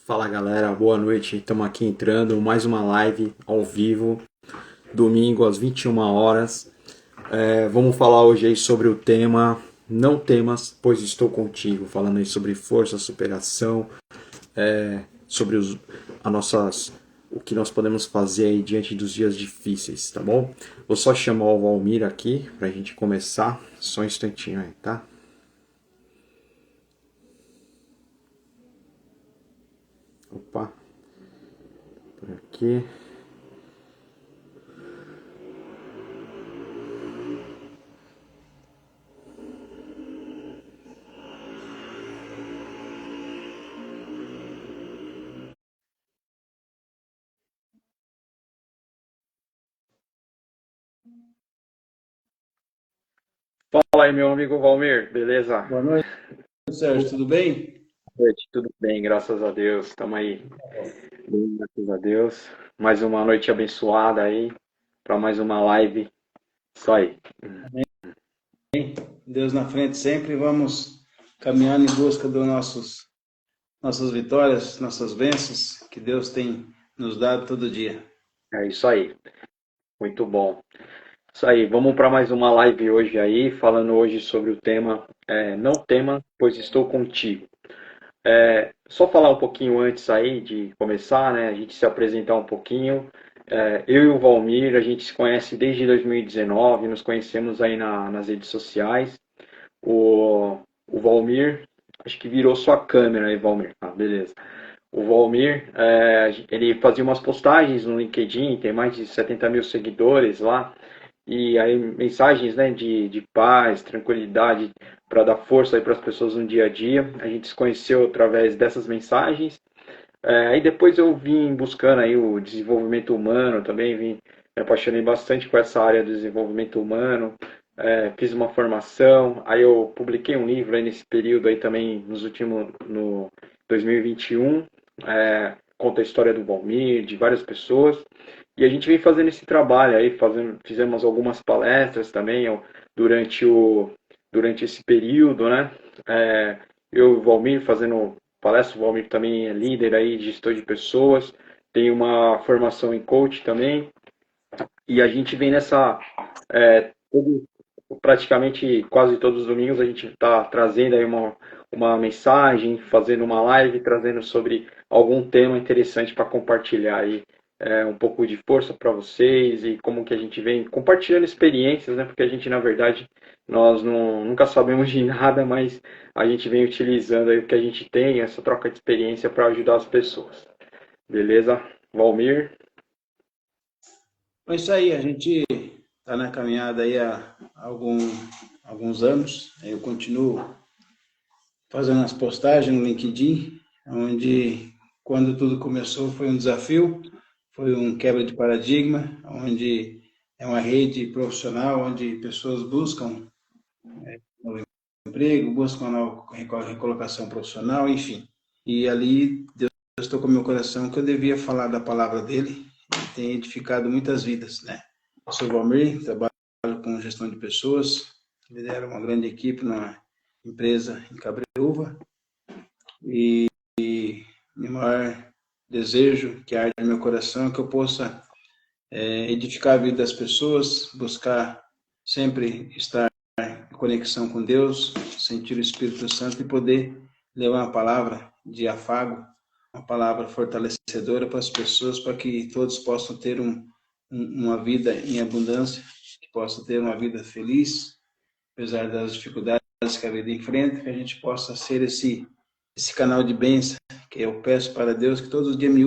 Fala galera, boa noite. Estamos aqui entrando mais uma live ao vivo, domingo às 21 horas. Vamos falar hoje aí sobre o tema Não temas, pois estou contigo. Falando aí sobre força, superação, sobre a nossas, o que nós podemos fazer aí diante dos dias difíceis, tá bom? Vou só chamar o Valmir aqui pra gente começar. Só um instantinho aí, tá? Opa, por aqui. Fala aí, meu amigo Valmir, beleza? Boa noite, Sérgio, tudo bem? Boa noite, tudo bem, graças a Deus. Estamos aí, bem, graças a Deus. Mais uma noite abençoada aí, para mais uma live. Isso aí. Deus na frente sempre, vamos caminhando em busca das nossas vitórias, nossas bênçãos que Deus tem nos dado todo dia. É isso aí. Muito bom. Isso aí. Vamos para mais uma live hoje aí, falando hoje sobre o tema Não tema, pois estou contigo. Só falar um pouquinho antes aí de começar, né? A gente se apresentar um pouquinho. Eu e o Valmir, a gente se conhece desde 2019, nos conhecemos aí nas redes sociais. O Valmir, acho que virou sua câmera aí, Valmir. Ah, beleza. O Valmir, ele fazia umas postagens no LinkedIn, tem mais de 70 mil seguidores lá, e aí mensagens, né, de paz, tranquilidade, para dar força aí para as pessoas no dia a dia. A gente se conheceu através dessas mensagens. Aí depois eu vim buscando aí o desenvolvimento humano também, vim me apaixonei bastante com essa área do desenvolvimento humano, fiz uma formação, aí eu publiquei um livro aí nesse período aí também, no 2021, conta a história do Valmir, de várias pessoas, e a gente vem fazendo esse trabalho aí, fizemos algumas palestras também durante, durante esse período, né? Eu e o Valmir fazendo palestra, o Valmir também é líder aí, gestor de pessoas, tem uma formação em coach também, e a gente vem nessa, praticamente quase todos os domingos a gente está trazendo aí uma mensagem, fazendo uma live, trazendo sobre algum tema interessante para compartilhar aí um pouco de força para vocês e como que a gente vem compartilhando experiências, né? Porque a gente, na verdade, nós nunca sabemos de nada, mas a gente vem utilizando aí o que a gente tem, essa troca de experiência para ajudar as pessoas. Beleza? Valmir? É isso aí, a gente está na caminhada aí há alguns anos. Eu continuo fazendo as postagens no LinkedIn, onde quando tudo começou foi um desafio, foi um quebra de paradigma, onde é uma rede profissional, onde pessoas buscam novo emprego, buscam uma nova recolocação profissional, enfim. E ali Deus tocou no meu coração que eu devia falar da palavra dele e tem edificado muitas vidas, né? Eu sou o Valmir, trabalho com gestão de pessoas, lidero uma grande equipe na empresa em Cabreúva e meu maior desejo que arde no meu coração é que eu possa edificar a vida das pessoas, buscar sempre estar em conexão com Deus, sentir o Espírito Santo e poder levar uma palavra de afago, uma palavra fortalecedora para as pessoas, para que todos possam ter uma vida em abundância, que possam ter uma vida feliz, apesar das dificuldades que a vida enfrenta, que a gente possa ser esse canal de bênção, que eu peço para Deus que todos os dias me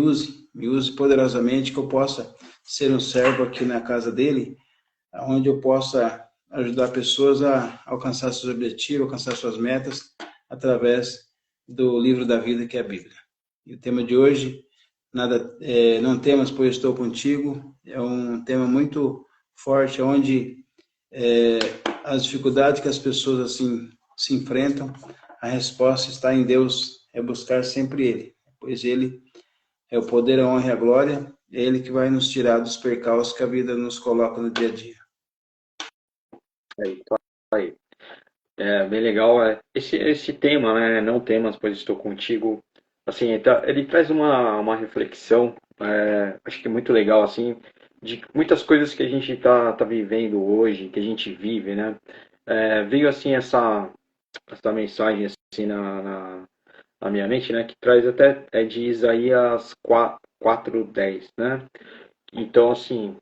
use poderosamente, que eu possa ser um servo aqui na casa dele, onde eu possa ajudar pessoas a alcançar seus objetivos, alcançar suas metas, através do livro da vida, que é a Bíblia. E o tema de hoje, não temas, pois estou contigo, é um tema muito forte, onde é, as dificuldades que as pessoas assim se enfrentam, a resposta está em Deus, é buscar sempre Ele, pois Ele é o poder, a honra e a glória, é Ele que vai nos tirar dos percalços que a vida nos coloca no dia a dia. É isso aí. Bem legal. Esse tema, né? Não temas, pois estou contigo. assim, ele traz uma reflexão, acho que muito legal, assim, de muitas coisas que a gente tá vivendo hoje, que a gente vive, né? Veio, assim, essa mensagem, assim, na minha mente, né? Que traz até, de Isaías 4:10, né? Então, assim,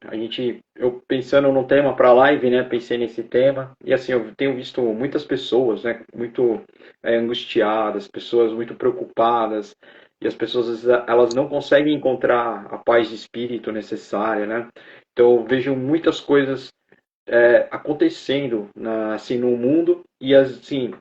eu pensando no tema para a live, né, pensei nesse tema, e assim, eu tenho visto muitas pessoas, né, muito angustiadas, pessoas muito preocupadas, e as pessoas, às vezes, elas não conseguem encontrar a paz de espírito necessária, né? Então, eu vejo muitas coisas acontecendo assim, no mundo, e assim,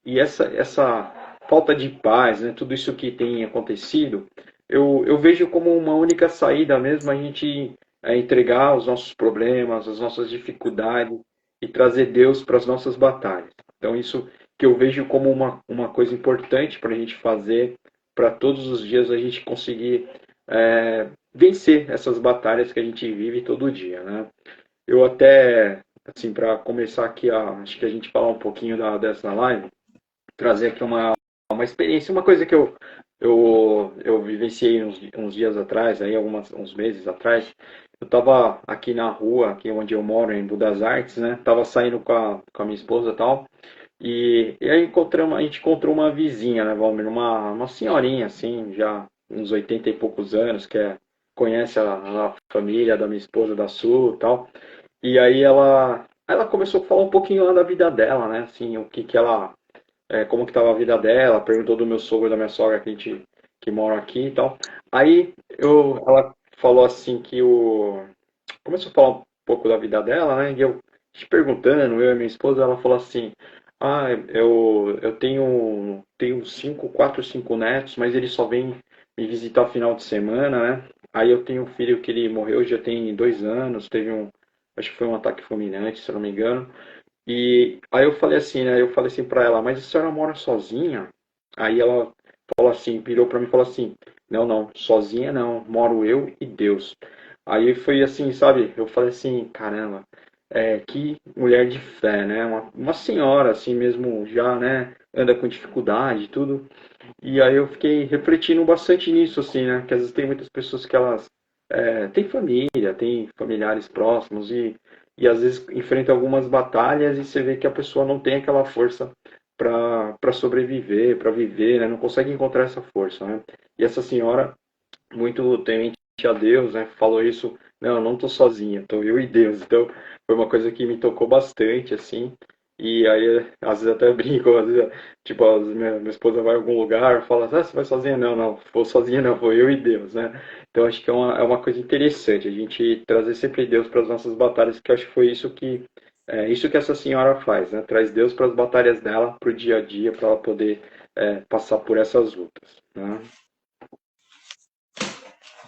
essa falta de paz, né, tudo isso que tem acontecido, eu vejo como uma única saída mesmo a gente entregar os nossos problemas, as nossas dificuldades e trazer Deus para as nossas batalhas. Então, isso que eu vejo como uma coisa importante para a gente fazer, para todos os dias a gente conseguir vencer essas batalhas que a gente vive todo dia, né? Eu até, assim, para começar aqui, acho que a gente falar um pouquinho dessa live, trazer aqui uma experiência, uma coisa que eu vivenciei uns dias atrás, aí uns meses atrás. Eu estava aqui na rua, aqui onde eu moro, em Budas Artes, né? Tava saindo com a minha esposa e tal, e aí a gente encontrou uma vizinha, né, Valmir? Uma senhorinha, assim, já uns 80 e poucos anos, conhece a família da minha esposa, da Su e tal. E aí ela começou a falar um pouquinho lá da vida dela, né? Assim, o que que ela, como que estava a vida dela, perguntou do meu sogro e da minha sogra que moram aqui e tal. Aí ela falou assim começou a falar um pouco da vida dela, né? E eu te perguntando, eu e minha esposa, ela falou assim: "Ah, eu tenho quatro, cinco netos, mas eles só vêm me visitar final de semana, né? Aí eu tenho um filho que ele morreu já tem 2 anos, acho que foi um ataque fulminante, se eu não me engano. E aí eu falei assim, né? Eu falei assim pra ela, mas a senhora mora sozinha?" Aí ela falou assim, virou pra mim e falou assim: "Não, não, sozinha não, moro eu e Deus." Aí foi assim, sabe? Eu falei assim, caramba, que mulher de fé, né? Uma senhora, assim mesmo, já, né? Anda com dificuldade e tudo. E aí eu fiquei refletindo bastante nisso, assim, né? Que às vezes tem muitas pessoas que elas têm família, têm familiares próximos e às vezes enfrentam algumas batalhas e você vê que a pessoa não tem aquela força para sobreviver, para viver, né? Não consegue encontrar essa força, né? E essa senhora, muito temente a Deus, né? Falou isso, não, eu não tô sozinha, tô eu e Deus. Então, foi uma coisa que me tocou bastante, assim. E aí, às vezes até brinco, às vezes, tipo, minha esposa vai a algum lugar, fala, você vai sozinha? Não, não, vou sozinha não, vou eu e Deus, né? Então, acho que é uma coisa interessante, a gente trazer sempre Deus para as nossas batalhas, que eu acho que foi isso que essa senhora faz, né? Traz Deus para as batalhas dela, para o dia a dia, para ela poder passar por essas lutas, né?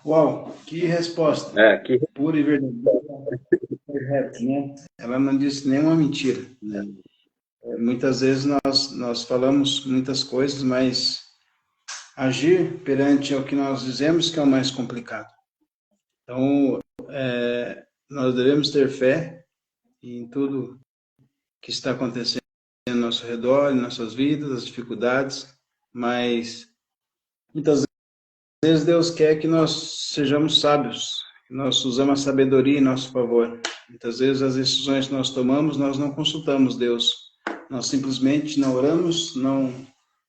Uau, que resposta! Que Pura e verdadeira, correta, né? Ela não disse nenhuma mentira. Muitas vezes nós falamos muitas coisas, mas agir perante o que nós dizemos que é o mais complicado. Então, nós devemos ter fé em tudo que está acontecendo ao nosso redor, em nossas vidas, as dificuldades, mas muitas vezes Deus quer que nós sejamos sábios, que nós usamos a sabedoria em nosso favor. Muitas vezes as decisões que nós tomamos, nós não consultamos Deus. Nós simplesmente não oramos, não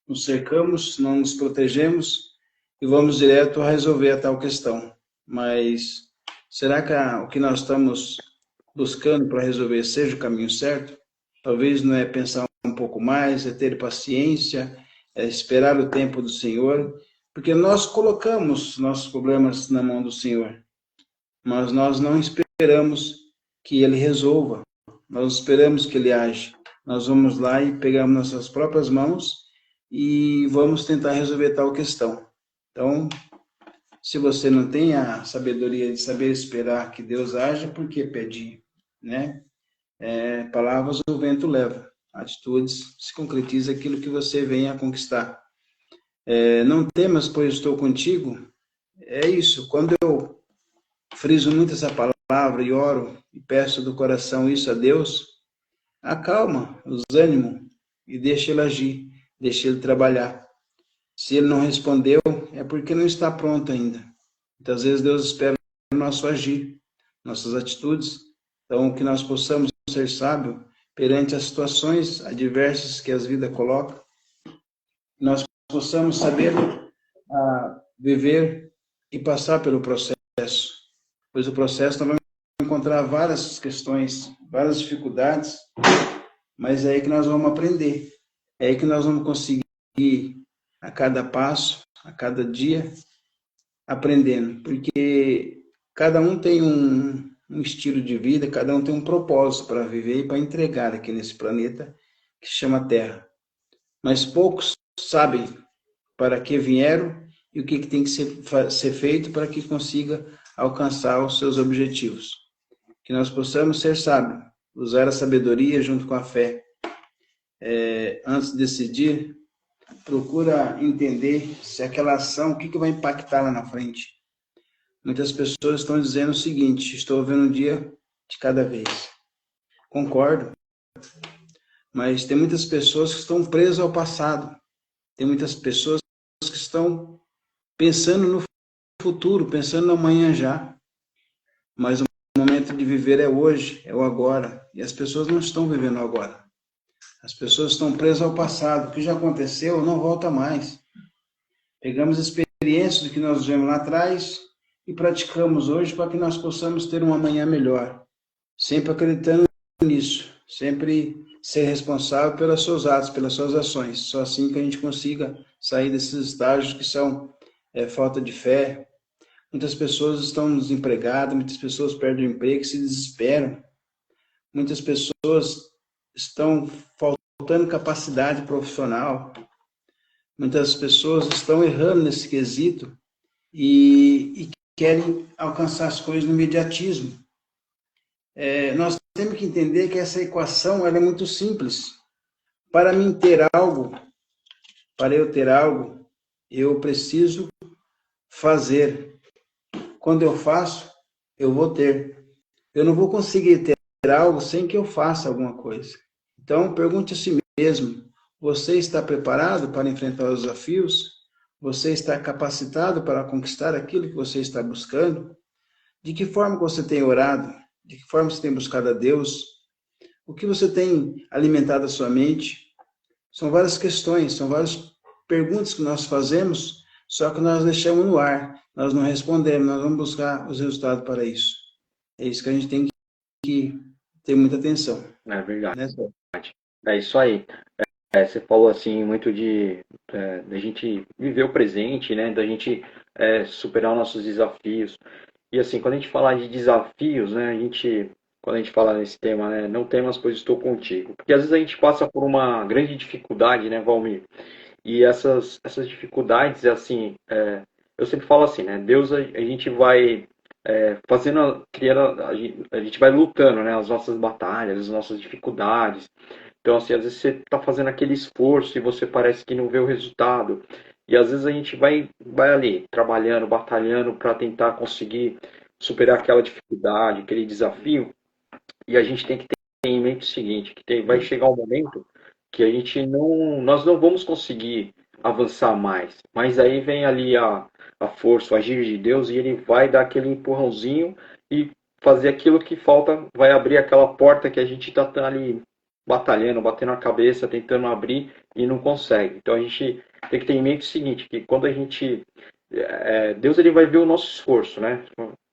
nos cercamos, não nos protegemos e vamos direto a resolver a tal questão. Mas será que o que nós estamos buscando para resolver seja o caminho certo? Talvez não é pensar um pouco mais, é ter paciência, é esperar o tempo do Senhor, porque nós colocamos nossos problemas na mão do Senhor, mas nós não esperamos que Ele resolva, nós esperamos que Ele age. Nós vamos lá e pegamos nossas próprias mãos e vamos tentar resolver tal questão. Então, se você não tem a sabedoria de saber esperar que Deus age, por que pedir, né? Palavras o vento leva, atitudes se concretiza aquilo que você vem a conquistar. Não temas, pois estou contigo. É isso, quando eu friso muito essa palavra e oro e peço do coração isso a Deus, acalma os ânimos e deixa Ele agir, deixa Ele trabalhar. Se ele não respondeu, é porque não está pronto ainda. Muitas vezes Deus espera o nosso agir, nossas atitudes. Então, que nós possamos ser sábios perante as situações adversas que as vidas colocam. Nós possamos saber viver e passar pelo processo, pois o processo nós vamos encontrar várias questões, várias dificuldades, mas é aí que nós vamos aprender, é aí que nós vamos conseguir a cada passo, a cada dia, aprendendo, porque cada um tem um estilo de vida, cada um tem um propósito para viver e para entregar aqui nesse planeta que se chama Terra. Mas poucos sabem para que vieram e o que tem que ser feito para que consiga alcançar os seus objetivos. Que nós possamos ser sábios, usar a sabedoria junto com a fé. Antes de decidir, procura entender se aquela ação, o que vai impactar lá na frente. Muitas pessoas estão dizendo o seguinte: estou vendo um dia de cada vez. Concordo, mas tem muitas pessoas que estão presas ao passado. Tem muitas pessoas que estão pensando no futuro, pensando no amanhã já. Mas o momento de viver é hoje, é o agora. E as pessoas não estão vivendo o agora. As pessoas estão presas ao passado. O que já aconteceu não volta mais. Pegamos experiências do que nós vivemos lá atrás e praticamos hoje para que nós possamos ter um amanhã melhor. Sempre acreditando nisso. Sempre ser responsável pelos seus atos, pelas suas ações. Só assim que a gente consiga sair desses estágios que são falta de fé. Muitas pessoas estão desempregadas, muitas pessoas perdem o emprego e se desesperam. Muitas pessoas estão faltando capacidade profissional. Muitas pessoas estão errando nesse quesito e querem alcançar as coisas no imediatismo. Nós temos que entender que essa equação ela é muito simples. Para mim ter algo, para eu ter algo, eu preciso fazer. Quando eu faço, eu vou ter. Eu não vou conseguir ter algo sem que eu faça alguma coisa. Então, pergunte a si mesmo: você está preparado para enfrentar os desafios? Você está capacitado para conquistar aquilo que você está buscando? De que forma você tem orado? De que forma você tem buscado a Deus? O que você tem alimentado a sua mente? São várias questões, são várias perguntas que nós fazemos, só que nós deixamos no ar, nós não respondemos, nós vamos buscar os resultados para isso. É isso que a gente tem que ter muita atenção. É verdade. Né? É isso aí. Você falou assim muito da gente viver o presente, né? Da gente superar nossos desafios. E assim, quando a gente fala de desafios, né? Quando a gente fala nesse tema, né? Não temas, pois estou contigo. Porque às vezes a gente passa por uma grande dificuldade, né, Valmir? E essas dificuldades, assim, eu sempre falo assim, né? Deus, a gente vai criando, a gente vai lutando, né? As nossas batalhas, as nossas dificuldades. Então, assim, às vezes você está fazendo aquele esforço e você parece que não vê o resultado. E às vezes a gente vai ali, trabalhando, batalhando para tentar conseguir superar aquela dificuldade, aquele desafio. E a gente tem que ter em mente o seguinte, vai chegar um momento que nós não vamos conseguir avançar mais. Mas aí vem ali a força, o agir de Deus e ele vai dar aquele empurrãozinho e fazer aquilo que falta, vai abrir aquela porta que a gente está ali batalhando, batendo a cabeça, tentando abrir e não consegue. Então a gente tem que ter em mente o seguinte, que quando a gente Deus ele vai ver o nosso esforço, né?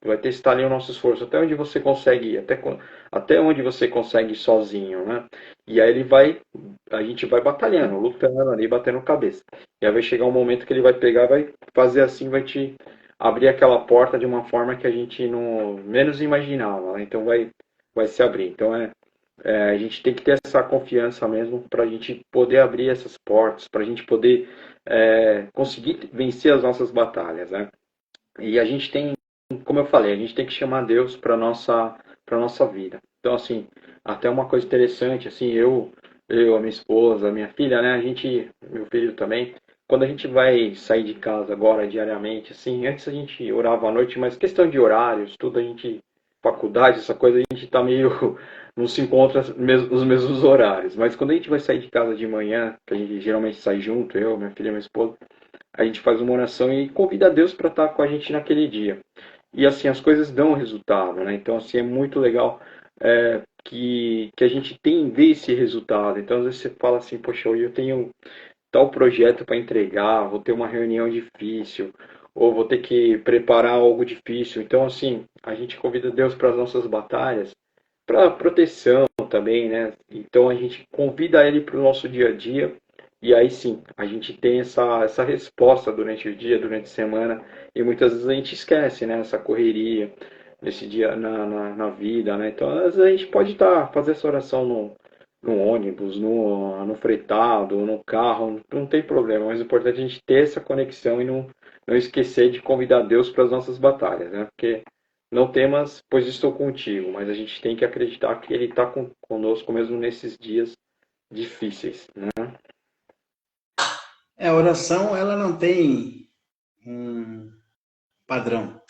Vai testar ali o nosso esforço, até onde você consegue ir, até onde você consegue ir sozinho, né? E aí a gente vai batalhando, lutando ali, batendo cabeça. E aí vai chegar um momento que ele vai pegar, vai fazer assim, vai te abrir aquela porta de uma forma que a gente não menos imaginava, né? Então vai se abrir. Então a gente tem que ter essa confiança mesmo para a gente poder abrir essas portas, para a gente poder conseguir vencer as nossas batalhas, né? E a gente tem, como eu falei, a gente tem que chamar Deus para nossa vida. Então, assim, até uma coisa interessante, assim, a minha esposa, a minha filha, né? Meu filho também, quando a gente vai sair de casa agora diariamente, assim, antes a gente orava à noite, mas questão de horários, tudo faculdade, essa coisa, a gente tá meio não se encontra os mesmos horários. Mas quando a gente vai sair de casa de manhã, que a gente geralmente sai junto, eu, minha filha e minha esposa, a gente faz uma oração e convida Deus para estar com a gente naquele dia. E assim, as coisas dão resultado, né? Então, assim, é muito legal que a gente tem vê esse resultado. Então, às vezes você fala assim, poxa, hoje eu tenho tal projeto para entregar, vou ter uma reunião difícil, ou vou ter que preparar algo difícil. Então, assim, a gente convida Deus para as nossas batalhas, para proteção também, né? Então, a gente convida Ele para o nosso dia a dia, e aí sim, a gente tem essa resposta durante o dia, durante a semana, e muitas vezes a gente esquece, né? Essa correria, nesse dia na vida, né? Então, às vezes a gente pode fazer essa oração no ônibus, no fretado, no carro, não tem problema, mas o importante é a gente ter essa conexão e não esquecer de convidar Deus para as nossas batalhas, né? Porque não temas, pois estou contigo, mas a gente tem que acreditar que Ele está conosco mesmo nesses dias difíceis, né? A oração, ela não tem um padrão.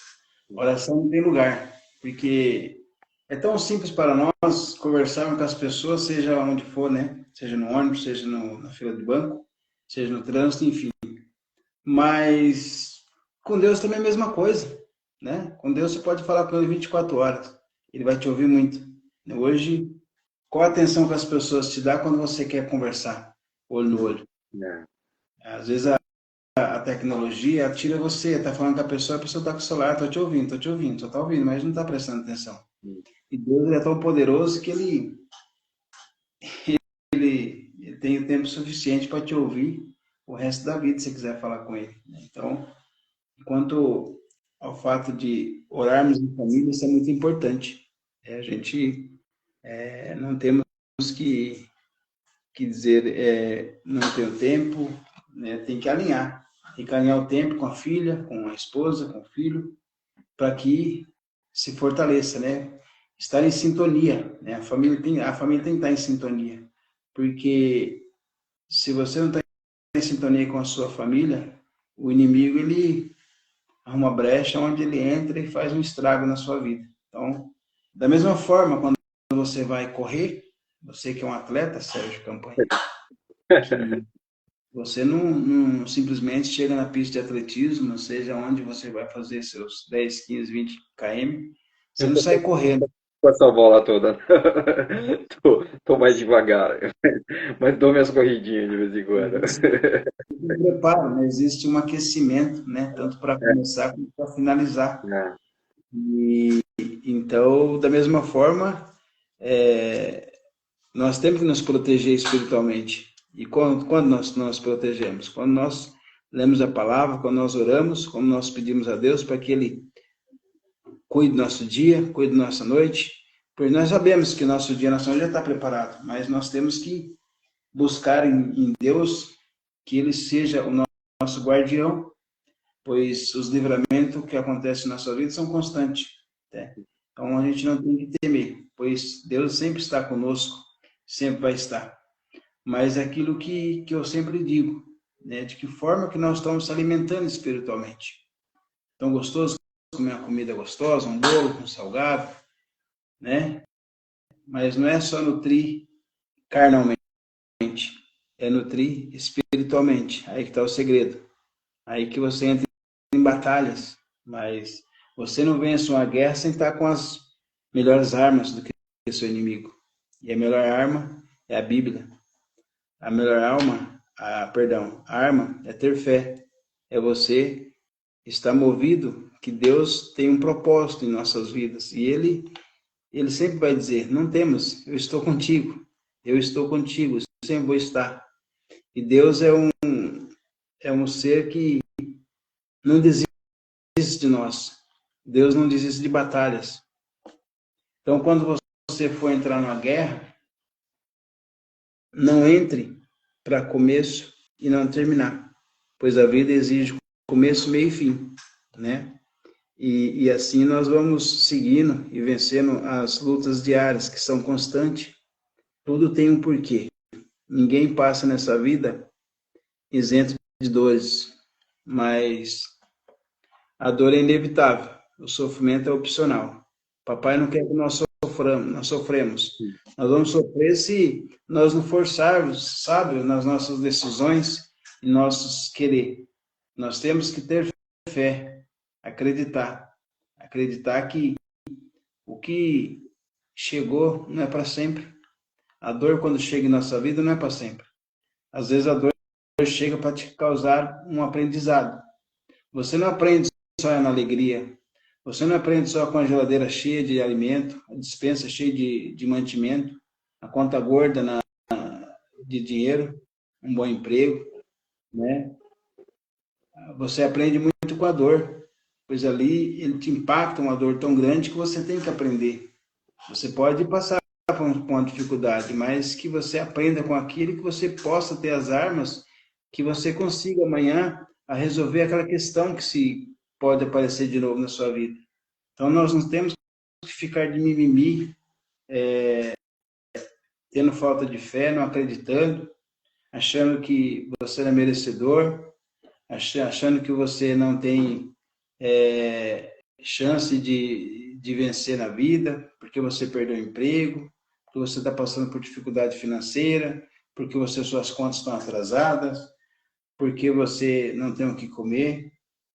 A oração não tem lugar, porque é tão simples para nós conversarmos com as pessoas, seja onde for, né? Seja no ônibus, seja na fila de banco, seja no trânsito, enfim. Mas com Deus também é a mesma coisa, né? Com Deus você pode falar com ele 24 horas. Ele vai te ouvir muito. Hoje, qual a atenção que as pessoas te dão quando você quer conversar, olho no olho? É. Às vezes a tecnologia tira você, tá falando com a pessoa tá com o celular, tô te ouvindo, só tá ouvindo, mas não tá prestando atenção. E Deus é tão poderoso que ele tem o tempo suficiente para te ouvir o resto da vida, se você quiser falar com ele. Então, quanto ao fato de orarmos em família, isso é muito importante. A gente não temos que dizer não tenho tempo, né? Tem que alinhar. Tem que alinhar o tempo com a filha, com a esposa, com o filho, para que se fortaleça, né? Estar em sintonia, né? A família tem que estar em sintonia, porque se você não está em sintonia com a sua família, o inimigo ele arruma brecha onde ele entra e faz um estrago na sua vida. Então, da mesma forma, quando você vai correr, você que é um atleta, Sérgio Campanha, que você não simplesmente chega na pista de atletismo, seja onde você vai fazer seus 10, 15, 20 km, você não sai correndo. Com essa bola toda. Tô mais devagar, mas dou minhas corridinhas de vez em quando. Um preparo, né? Existe um aquecimento, né? Tanto para começar como para finalizar. É. E então, da mesma forma, nós temos que nos proteger espiritualmente. E quando nós nos protegemos? Quando nós lemos a palavra, quando nós oramos, quando nós pedimos a Deus para que Ele cuide do nosso dia, cuide da nossa noite, porque nós sabemos que nosso dia, nossa noite já está preparado, mas nós temos que buscar em Deus que Ele seja o nosso guardião, pois os livramentos que acontecem na nossa vida são constantes. Né? Então a gente não tem que temer, pois Deus sempre está conosco, sempre vai estar. Mas é aquilo que eu sempre digo, né? De que forma que nós estamos se alimentando espiritualmente. Tão gostoso comer uma comida gostosa, um bolo com salgado, né? Mas não é só nutrir carnalmente, é nutrir espiritualmente. Aí que está o segredo. Aí que você entra em batalhas, mas você não vence uma guerra sem estar com as melhores armas do que o seu inimigo. E a melhor arma é a Bíblia. A melhor arma é ter fé. É você estar movido que Deus tem um propósito em nossas vidas. E Ele sempre vai dizer, não temos, eu estou contigo. Eu estou contigo, eu sempre vou estar. E Deus é um ser que não desiste de nós. Deus não desiste de batalhas. Então, quando você for entrar numa guerra, não entre para começo e não terminar, pois a vida exige começo, meio e fim, né? E assim nós vamos seguindo e vencendo as lutas diárias, que são constantes. Tudo tem um porquê. Ninguém passa nessa vida isento de dores, mas a dor é inevitável, o sofrimento é opcional. Papai não quer que nós sofremos. Nós vamos sofrer se nós não forçarmos, sabe, nas nossas decisões e nossos querer. Nós temos que ter fé, acreditar. Acreditar que o que chegou não é para sempre. A dor, quando chega em nossa vida, não é para sempre. Às vezes a dor chega para te causar um aprendizado. Você não aprende só na alegria. Você não aprende só com a geladeira cheia de alimento, a despensa cheia de mantimento, a conta gorda de dinheiro, um bom emprego, né? Você aprende muito com a dor, pois ali ele te impacta uma dor tão grande que você tem que aprender. Você pode passar por uma dificuldade, mas que você aprenda com aquilo e que você possa ter as armas que você consiga amanhã a resolver aquela questão que se pode aparecer de novo na sua vida. Então nós não temos que ficar de mimimi, tendo falta de fé, não acreditando, achando que você é merecedor, achando que você não tem chance de vencer na vida, porque você perdeu o emprego, porque você está passando por dificuldade financeira, porque suas contas estão atrasadas, porque você não tem o que comer.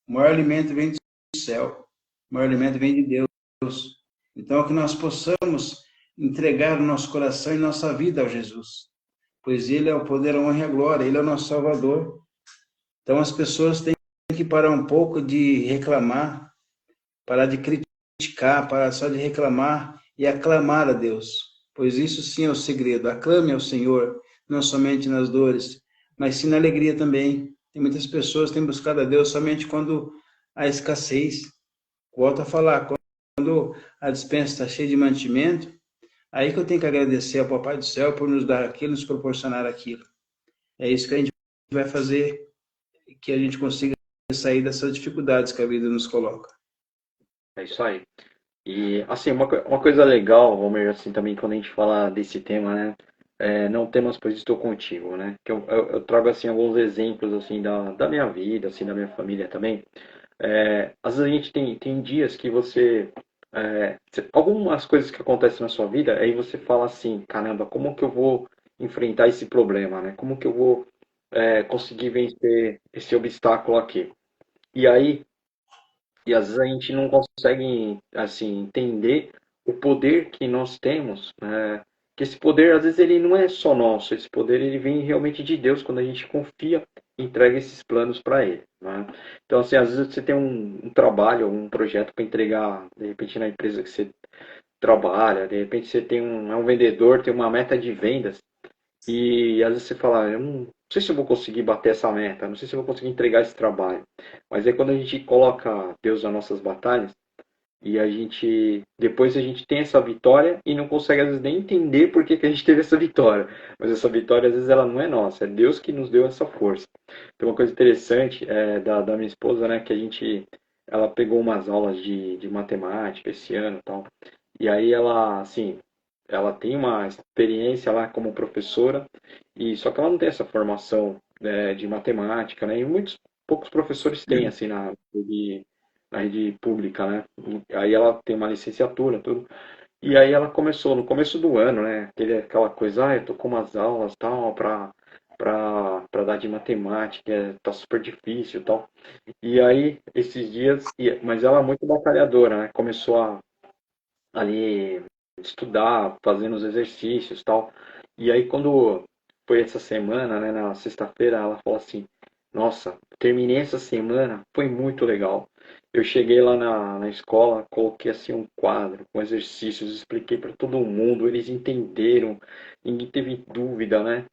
O maior alimento vem do céu, o maior alimento vem de Deus. Então, que nós possamos entregar o nosso coração e nossa vida ao Jesus, pois Ele é o poder, a honra e a glória, Ele é o nosso Salvador. Então, as pessoas têm que parar um pouco de reclamar, parar de criticar, parar só de reclamar e aclamar a Deus, pois isso sim é o segredo. Aclame ao Senhor, não somente nas dores, mas sim na alegria também. Tem muitas pessoas que têm buscado a Deus somente quando há escassez. Volto a falar, quando a despensa está cheia de mantimento, aí que eu tenho que agradecer ao Papai do Céu por nos dar aquilo, nos proporcionar aquilo. É isso que a gente vai fazer, que a gente consiga sair dessas dificuldades que a vida nos coloca. É isso aí. E, assim, uma coisa legal, Homer, assim, também quando a gente fala desse tema, né? Não temas, pois estou contigo, né? Que eu trago, assim, alguns exemplos, assim, da minha vida, assim, da minha família também. Às vezes a gente tem dias que algumas coisas que acontecem na sua vida, aí você fala assim, caramba, como que eu vou enfrentar esse problema, né? Como que eu vou conseguir vencer esse obstáculo aqui? E aí, às vezes a gente não consegue, assim, entender o poder que nós temos, né? Que esse poder, às vezes, ele não é só nosso, esse poder ele vem realmente de Deus quando a gente confia e entrega esses planos para Ele, né? Então, assim, às vezes você tem um trabalho, um projeto para entregar, de repente, na empresa que você trabalha, de repente você é um vendedor, tem uma meta de vendas, e às vezes você fala, eu não sei se eu vou conseguir bater essa meta, não sei se eu vou conseguir entregar esse trabalho. Mas aí quando a gente coloca Deus nas nossas batalhas, e depois a gente tem essa vitória e não consegue às vezes nem entender por que a gente teve essa vitória. Mas essa vitória às vezes ela não é nossa, é Deus que nos deu essa força. Tem uma coisa interessante da minha esposa, né, que ela pegou umas aulas de matemática esse ano e tal. E aí ela, assim, ela tem uma experiência lá como professora, e só que ela não tem essa formação de matemática, né? E muitos poucos professores têm, assim, na rede pública, né? Aí ela tem uma licenciatura, tudo. E aí ela começou, no começo do ano, né? Aquela coisa, eu tô com umas aulas, tal, pra dar de matemática, tá super difícil, tal. E aí, esses dias, mas ela é muito batalhadora, né? Começou ali estudar, fazendo os exercícios, tal. E aí quando foi essa semana, né, na sexta-feira, ela falou assim: "Nossa, terminei essa semana, foi muito legal. Eu cheguei lá na escola, coloquei assim um quadro com exercícios, expliquei para todo mundo, eles entenderam, ninguém teve dúvida, né?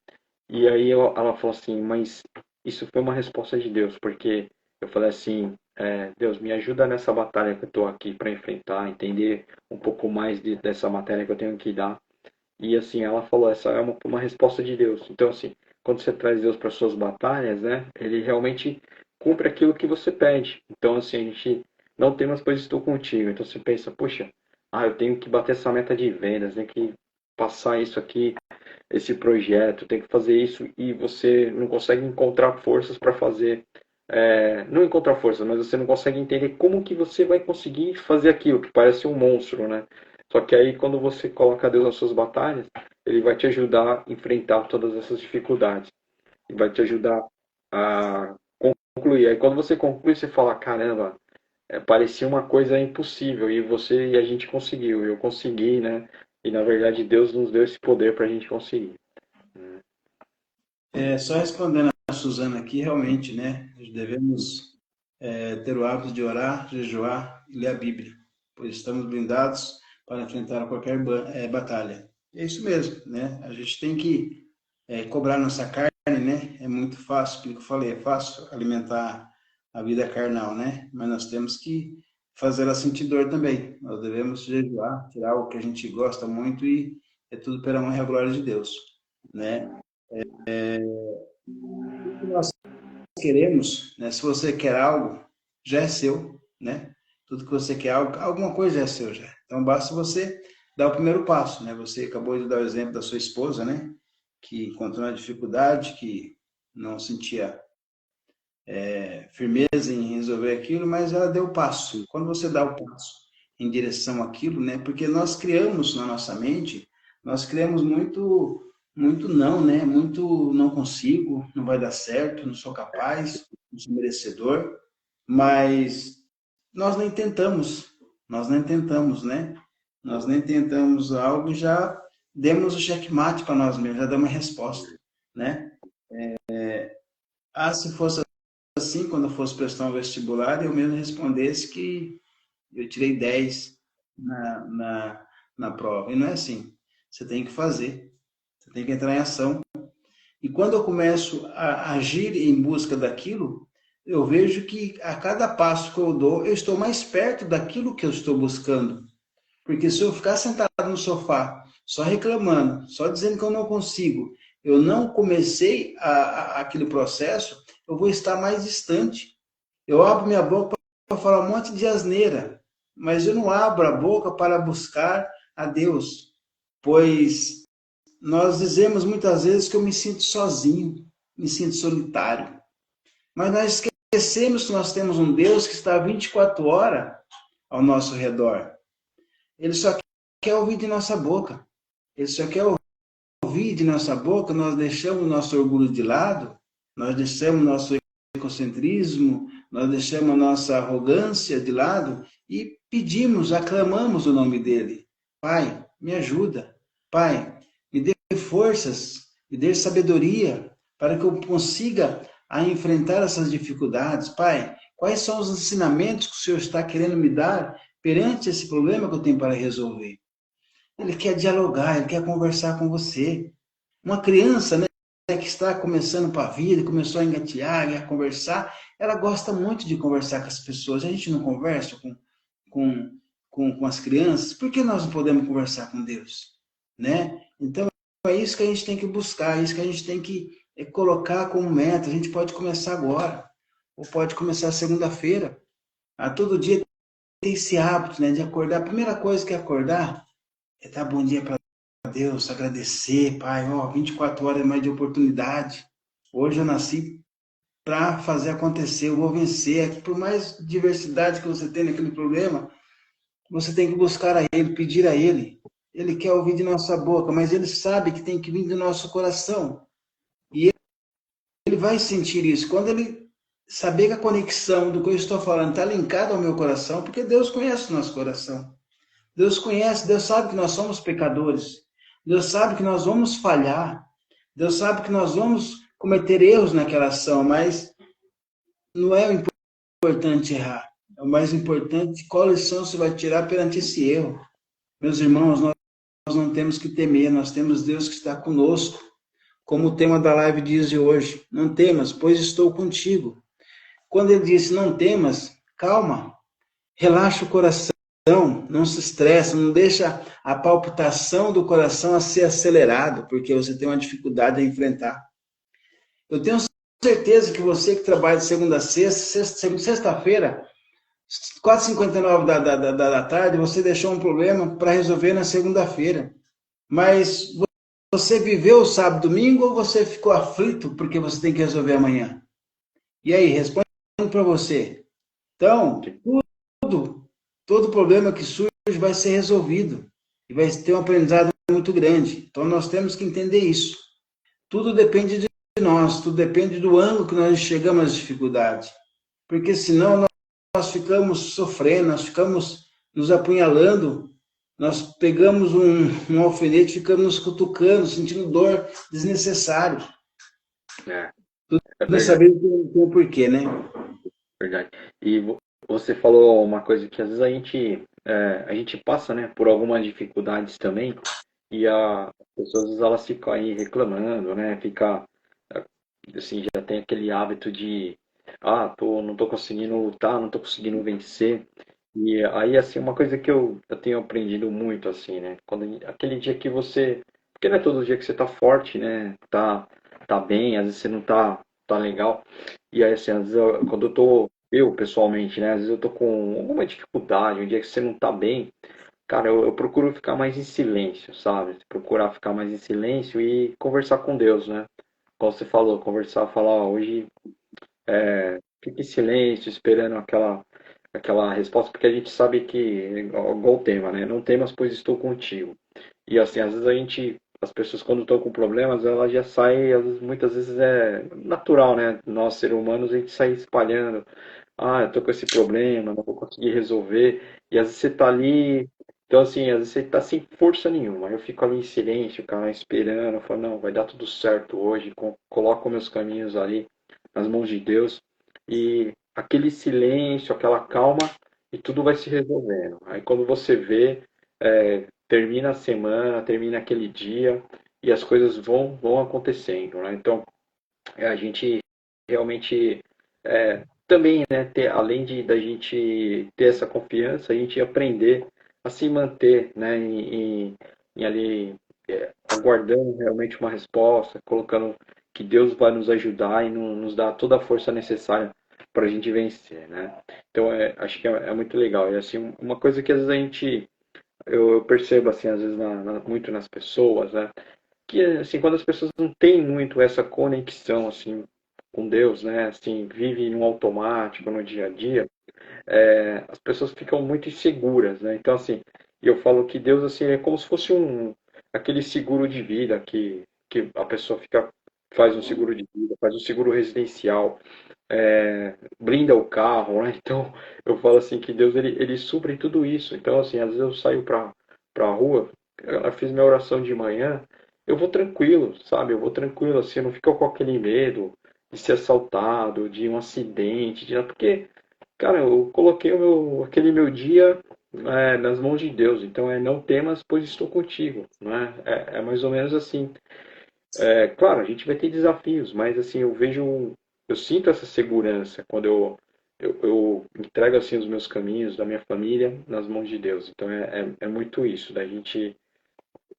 E aí ela falou assim, mas isso foi uma resposta de Deus, porque eu falei assim, Deus, me ajuda nessa batalha que eu estou aqui para enfrentar, entender um pouco mais dessa matéria que eu tenho que dar. E assim, ela falou, essa é uma resposta de Deus. Então, assim, quando você traz Deus para suas batalhas, né, ele realmente cumpre aquilo que você pede. Então, assim, a gente não tem mais coisa, estou contigo. Então você pensa, puxa, eu tenho que bater essa meta de vendas, tenho que passar isso aqui, esse projeto, tem que fazer isso e você não consegue encontrar forças para fazer. Não encontrar forças, mas você não consegue entender como que você vai conseguir fazer aquilo, que parece um monstro, né? Só que aí quando você coloca Deus nas suas batalhas, ele vai te ajudar a enfrentar todas essas dificuldades. E vai te ajudar a concluir concluir. Aí quando você conclui, você fala, caramba, parecia uma coisa impossível e a gente conseguiu, eu consegui, né? E na verdade Deus nos deu esse poder para a gente conseguir. Só respondendo a Suzana aqui, realmente, né? Nós devemos ter o hábito de orar, jejuar e ler a Bíblia, pois estamos blindados para enfrentar qualquer batalha. É isso mesmo, né? A gente tem que cobrar nossa carne, né? É muito fácil, como eu falei, é fácil alimentar a vida carnal, né? Mas nós temos que fazer ela sentir dor também. Nós devemos jejuar, tirar o que a gente gosta muito e é tudo pela honra e a glória de Deus, né? O que nós queremos, né? Se você quer algo, já é seu, né? Tudo que você quer, alguma coisa já é seu já. Então basta você dar o primeiro passo, né? Você acabou de dar o exemplo da sua esposa, né? Que encontrou uma dificuldade, que não sentia firmeza em resolver aquilo, mas ela deu o passo. Quando você dá o passo em direção àquilo, né? Porque nós criamos na nossa mente, nós criamos muito não, né? Muito não consigo, não vai dar certo, não sou capaz, não sou merecedor, mas nós nem tentamos, né? Nós nem tentamos algo e já demos o checkmate para nós mesmos, já damos a resposta, né? Se fosse assim, quando eu fosse prestar um vestibular, eu mesmo respondesse que eu tirei 10 na prova. E não é assim. Você tem que fazer. Você tem que entrar em ação. E quando eu começo a agir em busca daquilo, eu vejo que a cada passo que eu dou, eu estou mais perto daquilo que eu estou buscando. Porque se eu ficar sentado no sofá, só reclamando, só dizendo que eu não consigo, eu não comecei aquele processo, eu vou estar mais distante. Eu abro minha boca para falar um monte de asneira, mas eu não abro a boca para buscar a Deus, pois nós dizemos muitas vezes que eu me sinto sozinho, me sinto solitário. Mas nós esquecemos que nós temos um Deus que está 24 horas ao nosso redor. Ele só quer ouvir de nossa boca. Ele só quer ouvir de nossa boca. Nós deixamos o nosso orgulho de lado, nós deixamos o nosso egocentrismo, nós deixamos a nossa arrogância de lado e pedimos, aclamamos o nome dele. Pai, me ajuda. Pai, me dê forças, me dê sabedoria para que eu consiga enfrentar essas dificuldades. Pai, quais são os ensinamentos que o Senhor está querendo me dar perante esse problema que eu tenho para resolver? Ele quer dialogar, ele quer conversar com você. Uma criança, né, que está começando para a vida, começou a engatear, a conversar, ela gosta muito de conversar com as pessoas. A gente não conversa com as crianças, por que nós não podemos conversar com Deus? Né? Então, é isso que a gente tem que buscar, é isso que a gente tem que colocar como meta. A gente pode começar agora, ou pode começar segunda-feira. Todo dia tem esse hábito, né, de acordar. A primeira coisa que é acordar é dar bom dia para Deus, agradecer, Pai, 24 horas mais de oportunidade. Hoje eu nasci para fazer acontecer, eu vou vencer. Por mais diversidade que você tem naquele problema, você tem que buscar a Ele, pedir a Ele. Ele quer ouvir de nossa boca, mas Ele sabe que tem que vir do nosso coração. E Ele vai sentir isso. Quando Ele saber que a conexão do que eu estou falando está linkada ao meu coração, porque Deus conhece o nosso coração. Deus conhece, Deus sabe que nós somos pecadores. Deus sabe que nós vamos falhar. Deus sabe que nós vamos cometer erros naquela ação, mas não é o importante errar. É o mais importante qual lição você vai tirar perante esse erro. Meus irmãos, nós não temos que temer, nós temos Deus que está conosco. Como o tema da live diz de hoje, não temas, pois estou contigo. Quando ele disse não temas, calma, relaxa o coração. Não se estressa, não deixa a palpitação do coração a ser acelerado, porque você tem uma dificuldade a enfrentar. Eu tenho certeza que você que trabalha de segunda a sexta-feira, 4h59 da tarde, você deixou um problema para resolver na segunda-feira. Mas você viveu o sábado e domingo ou você ficou aflito porque você tem que resolver amanhã? E aí, responde para você. Então, todo problema que surge vai ser resolvido e vai ter um aprendizado muito grande. Então, nós temos que entender isso. Tudo depende de nós, tudo depende do ângulo que nós chegamos às dificuldades. porque senão nós ficamos sofrendo, nós ficamos nos apunhalando, nós pegamos um alfinete, ficamos nos cutucando, sentindo dor desnecessário. É, é Tudo verdade, sabendo que tem um porquê, né? verdade. E você falou uma coisa que às vezes a gente passa, né, por algumas dificuldades também, e as pessoas às vezes, elas ficam aí reclamando, né, assim, já tem aquele hábito de, não tô conseguindo lutar, não tô conseguindo vencer. E aí, assim, uma coisa que eu tenho aprendido muito, assim, né, aquele dia que porque não é todo dia que você tá forte, né, tá bem, às vezes você não tá legal. E aí, assim, às vezes quando eu pessoalmente, né, às vezes eu tô com alguma dificuldade, um dia que você não tá bem, cara, eu procuro ficar mais em silêncio, sabe? Procurar ficar mais em silêncio e conversar com Deus, né? Como você falou, conversar, falar, ó, hoje fique em silêncio, esperando aquela resposta, porque a gente sabe que, igual o tema, né? Não temas, pois estou contigo. E assim, às vezes as pessoas quando estão com problemas, elas já saem, muitas vezes é natural, né? Nós, seres humanos, a gente sai espalhando. Eu tô com esse problema, não vou conseguir resolver. E às vezes você tá ali, então assim, às vezes você tá sem força nenhuma. Eu fico ali em silêncio, cara, esperando, eu falo, não, vai dar tudo certo hoje, coloco meus caminhos ali nas mãos de Deus. E aquele silêncio, aquela calma, e tudo vai se resolvendo. Aí quando você vê, termina a semana, termina aquele dia, e as coisas vão acontecendo, né? Então, a gente realmente também, né, além da gente ter essa confiança, a gente aprender a se manter, né, em ali aguardando realmente uma resposta, colocando que Deus vai nos ajudar e nos dar toda a força necessária para a gente vencer, né? Então, acho que é muito legal. E assim, uma coisa que às vezes eu percebo assim, às vezes muito nas pessoas, né? Que assim, quando as pessoas não têm muito essa conexão assim com Deus, né? Assim, vivem no automático no dia a dia, as pessoas ficam muito inseguras, né? Então assim, eu falo que Deus assim é como se fosse aquele seguro de vida que a pessoa faz um seguro de vida, faz um seguro residencial, blinda o carro, né? Então eu falo assim que Deus ele supre tudo isso. Então assim, às vezes eu saio para a rua, eu fiz minha oração de manhã, eu vou tranquilo, sabe? Eu vou tranquilo assim, eu não fico com aquele medo de ser assaltado, de um acidente, porque cara, eu coloquei aquele meu dia nas mãos de Deus. Então não temas, pois estou contigo, né? É mais ou menos assim. Claro, a gente vai ter desafios, mas assim, eu sinto essa segurança quando eu entrego assim os meus caminhos da minha família nas mãos de Deus. Então é muito isso, da gente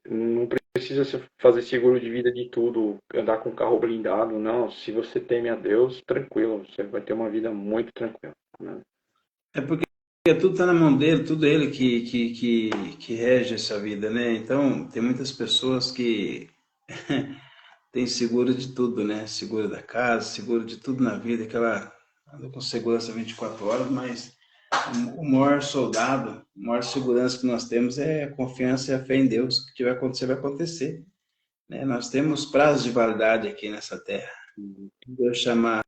não precisa fazer seguro de vida de tudo, andar com carro blindado, não. Se você teme a Deus, tranquilo, você vai ter uma vida muito tranquila, né? É porque tudo está na mão dele, tudo ele que rege essa vida, né? Então, tem muitas pessoas que têm seguro de tudo, né? Seguro da casa, seguro de tudo na vida, que ela anda com segurança 24 horas, mas o maior soldado, a maior segurança que nós temos é a confiança e a fé em Deus. O que tiver acontecer, vai acontecer, né? Nós temos prazo de validade aqui nessa terra. Deus chamar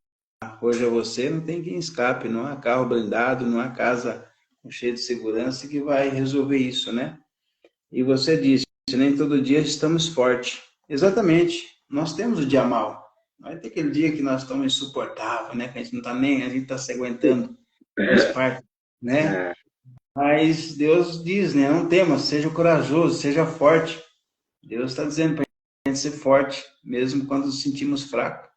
hoje a você, não tem quem escape, não há carro blindado, não há casa cheia de segurança que vai resolver isso, né? E você disse, nem todo dia estamos fortes. Exatamente, nós temos o dia mal. Vai ter aquele dia que nós estamos insuportáveis, né? Que a gente não está nem, a gente está se aguentando, faz parte, né? É, Mas Deus diz, né? Não temas, seja corajoso, seja forte. Deus está dizendo para a gente ser forte, mesmo quando nos sentimos fracos.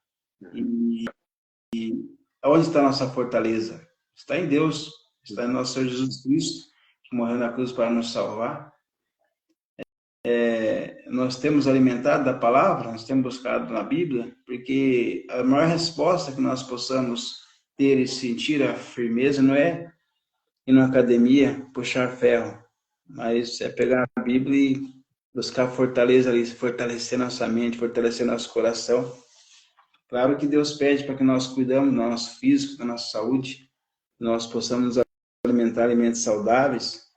Onde está a nossa fortaleza? Está em Deus, está em nosso Senhor Jesus Cristo, que morreu na cruz para nos salvar. Nós temos alimentado da palavra, nós temos buscado na Bíblia, porque a maior resposta que nós possamos ter e sentir a firmeza não é ir na academia, puxar ferro, mas é pegar a Bíblia e buscar fortaleza ali, fortalecer nossa mente, fortalecer nosso coração. Claro que Deus pede para que nós cuidamos do nosso físico, da nossa saúde, nós possamos nos alimentar alimentos saudáveis,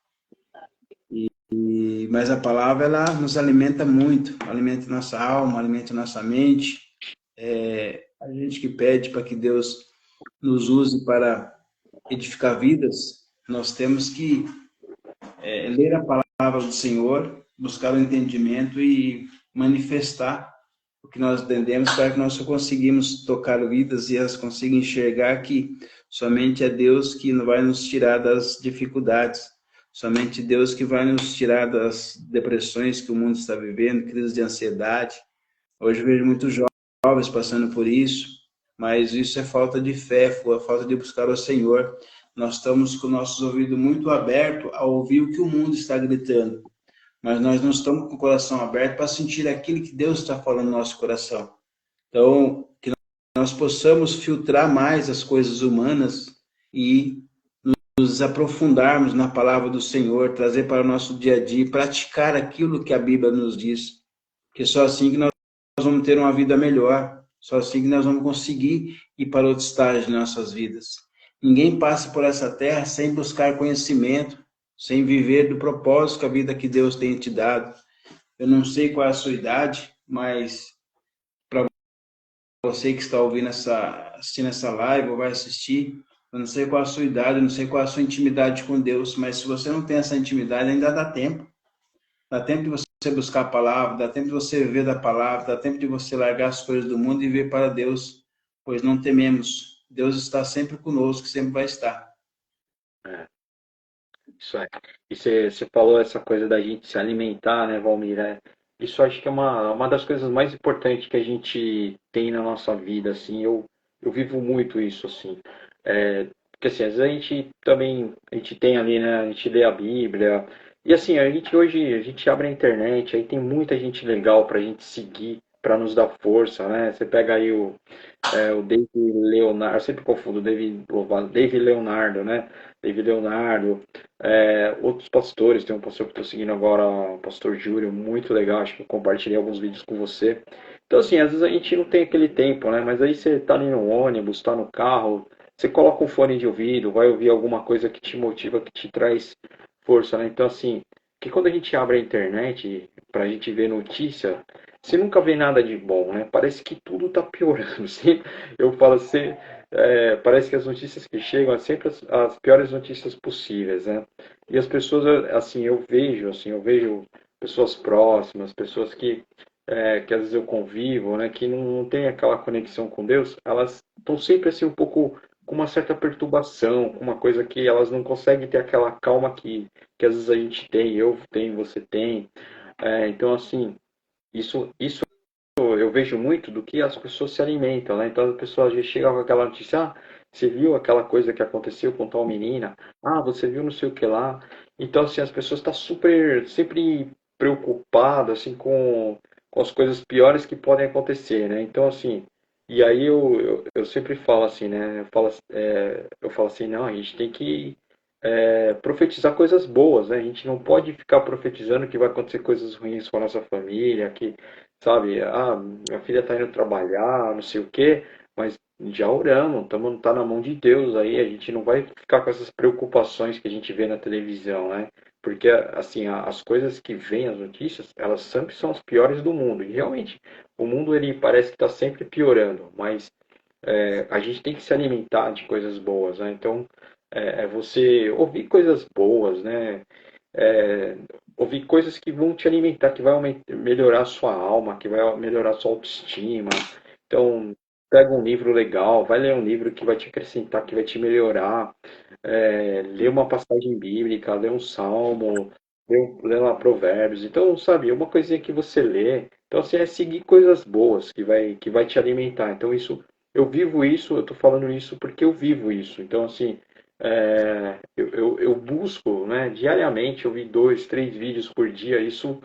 mas a palavra ela nos alimenta muito, alimenta nossa alma, alimenta nossa mente. A gente que pede para que Deus nos use para edificar vidas, nós temos que ler a palavra do Senhor, buscar o entendimento e manifestar o que nós entendemos para que nós conseguimos tocar vidas e elas consigam enxergar que somente é Deus que vai nos tirar das dificuldades, somente Deus que vai nos tirar das depressões que o mundo está vivendo, crise de ansiedade. Hoje eu vejo muitos jovens passando por isso, mas isso é falta de fé, falta de buscar o Senhor. Nós estamos com nossos ouvidos muito abertos a ouvir o que o mundo está gritando, mas nós não estamos com o coração aberto para sentir aquilo que Deus está falando no nosso coração. Então, que nós possamos filtrar mais as coisas humanas e nos aprofundarmos na palavra do Senhor, trazer para o nosso dia a dia, praticar aquilo que a Bíblia nos diz, que só assim que nós vamos ter uma vida melhor, só assim que nós vamos conseguir ir para outro estágio de nossas vidas. Ninguém passa por essa terra sem buscar conhecimento, sem viver do propósito que a vida que Deus tem te dado. Eu não sei qual é a sua idade, mas para você que está ouvindo assistindo essa live ou vai assistir, eu não sei qual é a sua idade, eu não sei qual é a sua intimidade com Deus, mas se você não tem essa intimidade, ainda dá tempo. Dá tempo de você buscar a palavra, dá tempo de você viver da palavra, dá tempo de você largar as coisas do mundo e viver para Deus, pois não tememos. Deus está sempre conosco, sempre vai estar. É, isso é. E você falou essa coisa da gente se alimentar, né, Valmir? Isso acho que é uma das coisas mais importantes que a gente tem na nossa vida, assim. Eu vivo muito isso, assim. Porque assim, às vezes a gente também, a gente tem ali, né, a gente lê a Bíblia. E assim, a gente hoje, a gente abre a internet, aí tem muita gente legal pra gente seguir, pra nos dar força, né? Você pega aí o David Leonardo, eu sempre confundo David Leonardo, né? David Leonardo, outros pastores, tem um pastor que estou seguindo agora, o pastor Júlio, muito legal, acho que eu compartilhei alguns vídeos com você. Então, assim, às vezes a gente não tem aquele tempo, né? Mas aí você tá ali no ônibus, tá no carro, você coloca um fone de ouvido, vai ouvir alguma coisa que te motiva, que te traz força, né? Então, assim, que quando a gente abre a internet pra gente ver notícia, você nunca vê nada de bom, né? Parece que tudo tá piorando. Sempre, eu falo assim, parece que as notícias que chegam são sempre as piores notícias possíveis, né? E as pessoas, assim, eu vejo pessoas próximas, pessoas que às vezes eu convivo, né, que não tem aquela conexão com Deus, elas estão sempre assim um pouco com uma certa perturbação, com uma coisa que elas não conseguem ter aquela calma que às vezes a gente tem, eu tenho, você tem. Então, assim, isso eu vejo muito do que as pessoas se alimentam, né? Então, as pessoas já chegam com aquela notícia, você viu aquela coisa que aconteceu com tal menina? Ah, você viu não sei o que lá? Então, assim, as pessoas estão sempre preocupadas, assim, com as coisas piores que podem acontecer, né? Então, assim, e aí eu sempre falo assim, né? Eu falo assim, não, a gente tem que profetizar coisas boas, né? A gente não pode ficar profetizando que vai acontecer coisas ruins com a nossa família, que, sabe, minha filha tá indo trabalhar, não sei o quê, mas já oramos, tá na mão de Deus aí, a gente não vai ficar com essas preocupações que a gente vê na televisão, né? Porque, assim, as coisas que vêm, as notícias, elas sempre são as piores do mundo. E realmente, o mundo, ele parece que está sempre piorando, mas a gente tem que se alimentar de coisas boas, né? Então, você ouvir coisas boas, né? É, ouvir coisas que vão te alimentar, que vai melhorar a sua alma, que vai melhorar a sua autoestima. Então, pega um livro legal, vai ler um livro que vai te acrescentar, que vai te melhorar. Lê uma passagem bíblica, lê um salmo, lê lá provérbios. Então, sabe, é uma coisinha que você lê. Então, assim, é seguir coisas boas que vai te alimentar. Então, isso, eu vivo isso, eu tô falando isso porque eu vivo isso. Então, assim, eu busco, né, diariamente, eu vi 2, 3 vídeos por dia, isso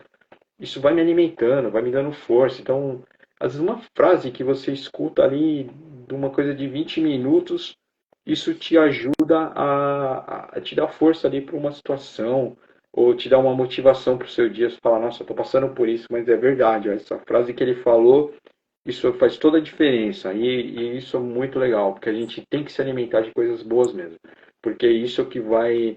vai me alimentando, vai me dando força. Então, às vezes uma frase que você escuta ali, de uma coisa de 20 minutos, isso te ajuda a te dar força ali para uma situação, ou te dar uma motivação para o seu dia. Você fala, nossa, eu estou passando por isso, mas é verdade, ó, essa frase que ele falou, isso faz toda a diferença. E isso é muito legal, porque a gente tem que se alimentar de coisas boas mesmo. Porque isso é o que vai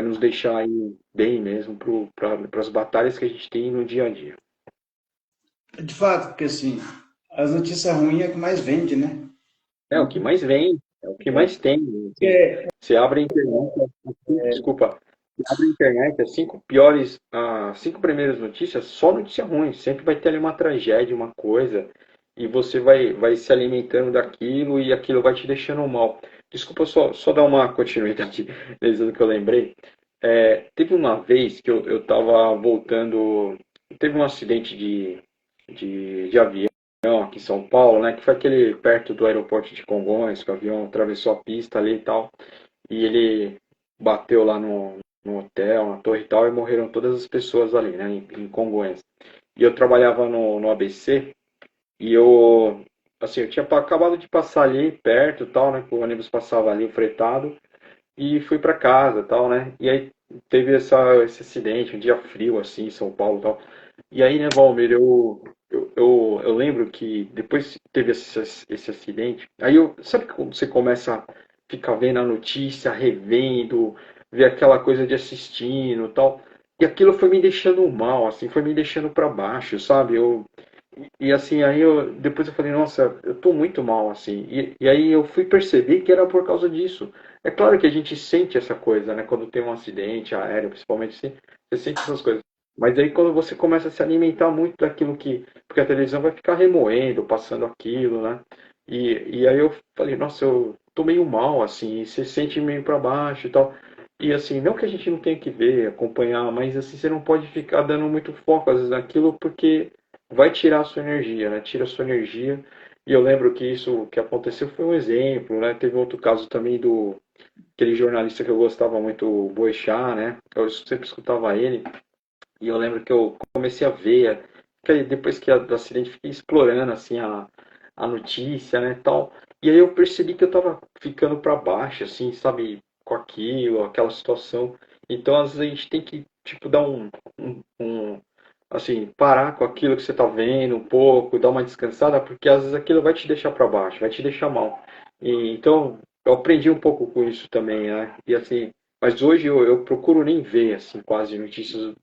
nos deixar aí bem mesmo para as batalhas que a gente tem no dia a dia. De fato, porque assim, as notícias ruins é o que mais vende, né? É o que mais vem. É o que mais tem. Assim. É, Você abre a internet, desculpa, você abre a internet, as 5 primeiras notícias, só notícia ruim. Sempre vai ter ali uma tragédia, uma coisa, e você vai se alimentando daquilo e aquilo vai te deixando mal. Desculpa só dar uma continuidade nisso que eu lembrei. Teve uma vez que eu estava voltando, teve um acidente de avião aqui em São Paulo, né? Que foi aquele perto do aeroporto de Congonhas, que o avião atravessou a pista ali e tal, e ele bateu lá no hotel, na torre e tal, e morreram todas as pessoas ali, né? Em Congonhas. E eu trabalhava no ABC, e assim, eu tinha acabado de passar ali perto e tal, né? Que o ônibus passava ali, fretado, e fui para casa, tal, né? E aí teve esse acidente, um dia frio assim, em São Paulo, tal. E aí, né, Valmir, eu lembro que depois que teve esse acidente, aí sabe quando você começa a ficar vendo a notícia, revendo, ver aquela coisa de assistindo, tal. E aquilo foi me deixando mal, assim, foi me deixando para baixo, sabe? E assim, aí depois eu falei, nossa, eu tô muito mal, assim. E aí eu fui perceber que era por causa disso. É claro que a gente sente essa coisa, né? Quando tem um acidente aéreo, principalmente, você sente essas coisas. Mas aí quando você começa a se alimentar muito daquilo que... Porque a televisão vai ficar remoendo, passando aquilo, né? E aí eu falei, nossa, eu tô meio mal, assim. E você sente meio pra baixo e tal. E assim, não que a gente não tenha que ver, acompanhar, mas assim, você não pode ficar dando muito foco, às vezes, naquilo, porque vai tirar a sua energia, né? Tira a sua energia. E eu lembro que isso que aconteceu foi um exemplo, né? Teve outro caso também do aquele jornalista que eu gostava muito, o Boechat, né? Eu sempre escutava ele. E eu lembro que eu comecei a ver, que aí depois do acidente, fiquei explorando assim a notícia, né, tal. E aí eu percebi que eu tava ficando para baixo, assim, sabe, com aquilo, aquela situação. Então, às vezes a gente tem que, tipo, dar assim, parar com aquilo que você tá vendo um pouco, dar uma descansada, porque às vezes aquilo vai te deixar para baixo, vai te deixar mal. Então, eu aprendi um pouco com isso também, né? E assim, mas hoje eu procuro nem ver, assim, quase notícias,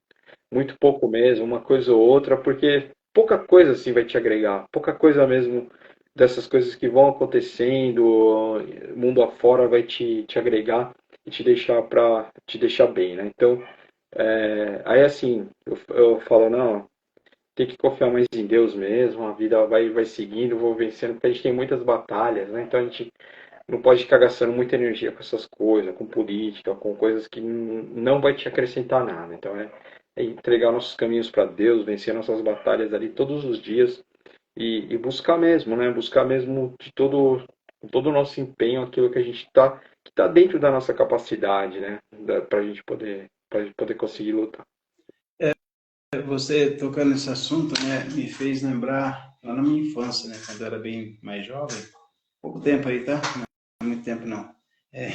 muito pouco mesmo, uma coisa ou outra, porque pouca coisa assim vai te agregar, pouca coisa mesmo dessas coisas que vão acontecendo, mundo afora vai te agregar e te deixar bem, né? Então, aí assim, eu falo, não, tem que confiar mais em Deus mesmo, a vida vai seguindo, vou vencendo, porque a gente tem muitas batalhas, né? Então a gente não pode ficar gastando muita energia com essas coisas, com política, com coisas que não vai te acrescentar nada. Então é entregar nossos caminhos para Deus, vencer nossas batalhas ali todos os dias e buscar mesmo, né? Buscar mesmo com todo o nosso empenho aquilo que tá dentro da nossa capacidade, né? Para a gente para poder conseguir lutar. você tocando nesse assunto, né, me fez lembrar lá na minha infância, né, quando eu era bem mais jovem, pouco tempo aí, tá? Não é muito tempo não. É,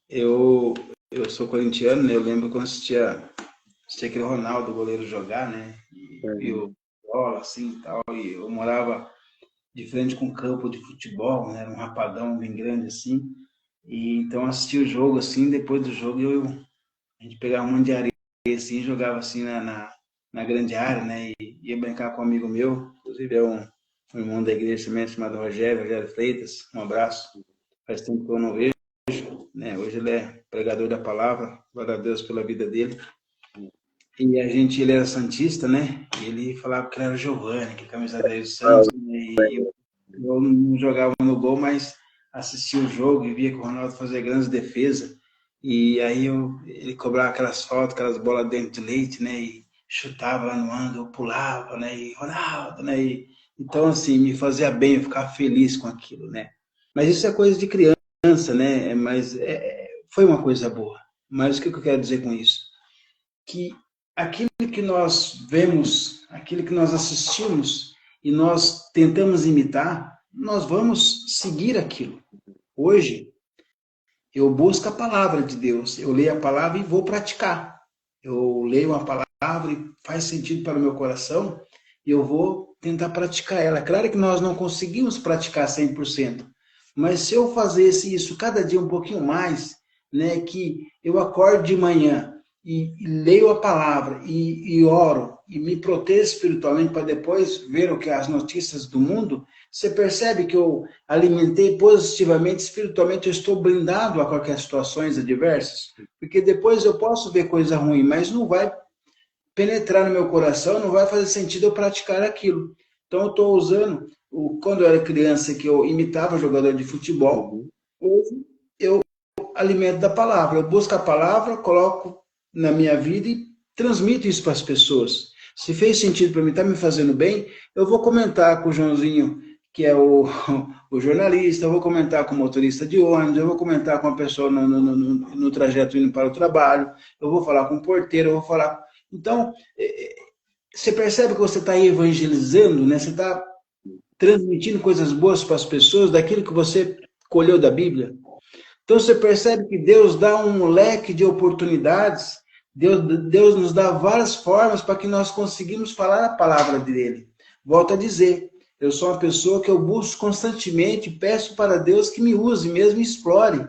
eu, eu sou corintiano, né, eu lembro quando assistia aquele Ronaldo, o goleiro, jogar, né, e Uhum. o bola assim e tal, e eu morava de frente com um campo de futebol, né, era um rapadão bem grande assim, e então eu assistia o jogo assim, depois do jogo a gente pegava um monte de areia assim, e jogava assim na grande área, né? E ia brincar com um amigo meu, inclusive é um irmão da igreja também, chamado Rogério Freitas, um abraço. Faz tempo que eu não vejo, né? Hoje ele é pregador da palavra, glória a Deus pela vida dele. E ele era santista, né? E ele falava que ele era Giovanni, que camisa 10 do Santos, né? E eu não jogava no gol, mas assistia o jogo e via que o Ronaldo fazia grandes defesas. E aí ele cobrava aquelas faltas, aquelas bolas dentro de leite, né? E chutava lá no ângulo, eu pulava, né? E Ronaldo, né? Então, assim, me fazia bem, eu ficava feliz com aquilo, né? Mas isso é coisa de criança, né? Foi uma coisa boa. Mas o que eu quero dizer com isso? Que aquilo que nós vemos, aquilo que nós assistimos e nós tentamos imitar, nós vamos seguir aquilo. Hoje, eu busco a palavra de Deus, eu leio a palavra e vou praticar. Eu leio a palavra e faz sentido para o meu coração, e eu vou tentar praticar ela. Claro que nós não conseguimos praticar 100%, mas se eu fizesse isso cada dia um pouquinho mais, né, que eu acordo de manhã e leio a palavra e oro e me protejo espiritualmente para depois ver o que as notícias do mundo, Você percebe que eu alimentei positivamente, espiritualmente, eu estou blindado a qualquer situações adversas? Porque depois eu posso ver coisa ruim, mas não vai penetrar no meu coração, não vai fazer sentido eu praticar aquilo. Então eu estou usando, quando eu era criança, que eu imitava jogador de futebol, Uhum. hoje eu alimento da palavra. Eu busco a palavra, coloco na minha vida e transmito isso para as pessoas. Se fez sentido para mim, está me fazendo bem, eu vou comentar com o Joãozinho, que é o jornalista, eu vou comentar com o motorista de ônibus, eu vou comentar com a pessoa no trajeto indo para o trabalho, eu vou falar com o porteiro, eu vou falar. Então, você percebe que você está evangelizando, né? Você está transmitindo coisas boas para as pessoas, daquilo que você colheu da Bíblia. Então você percebe que Deus dá um leque de oportunidades, Deus nos dá várias formas para que nós conseguimos falar a palavra dele. Volto a dizer, eu sou uma pessoa que eu busco constantemente, peço para Deus que me use, mesmo explore,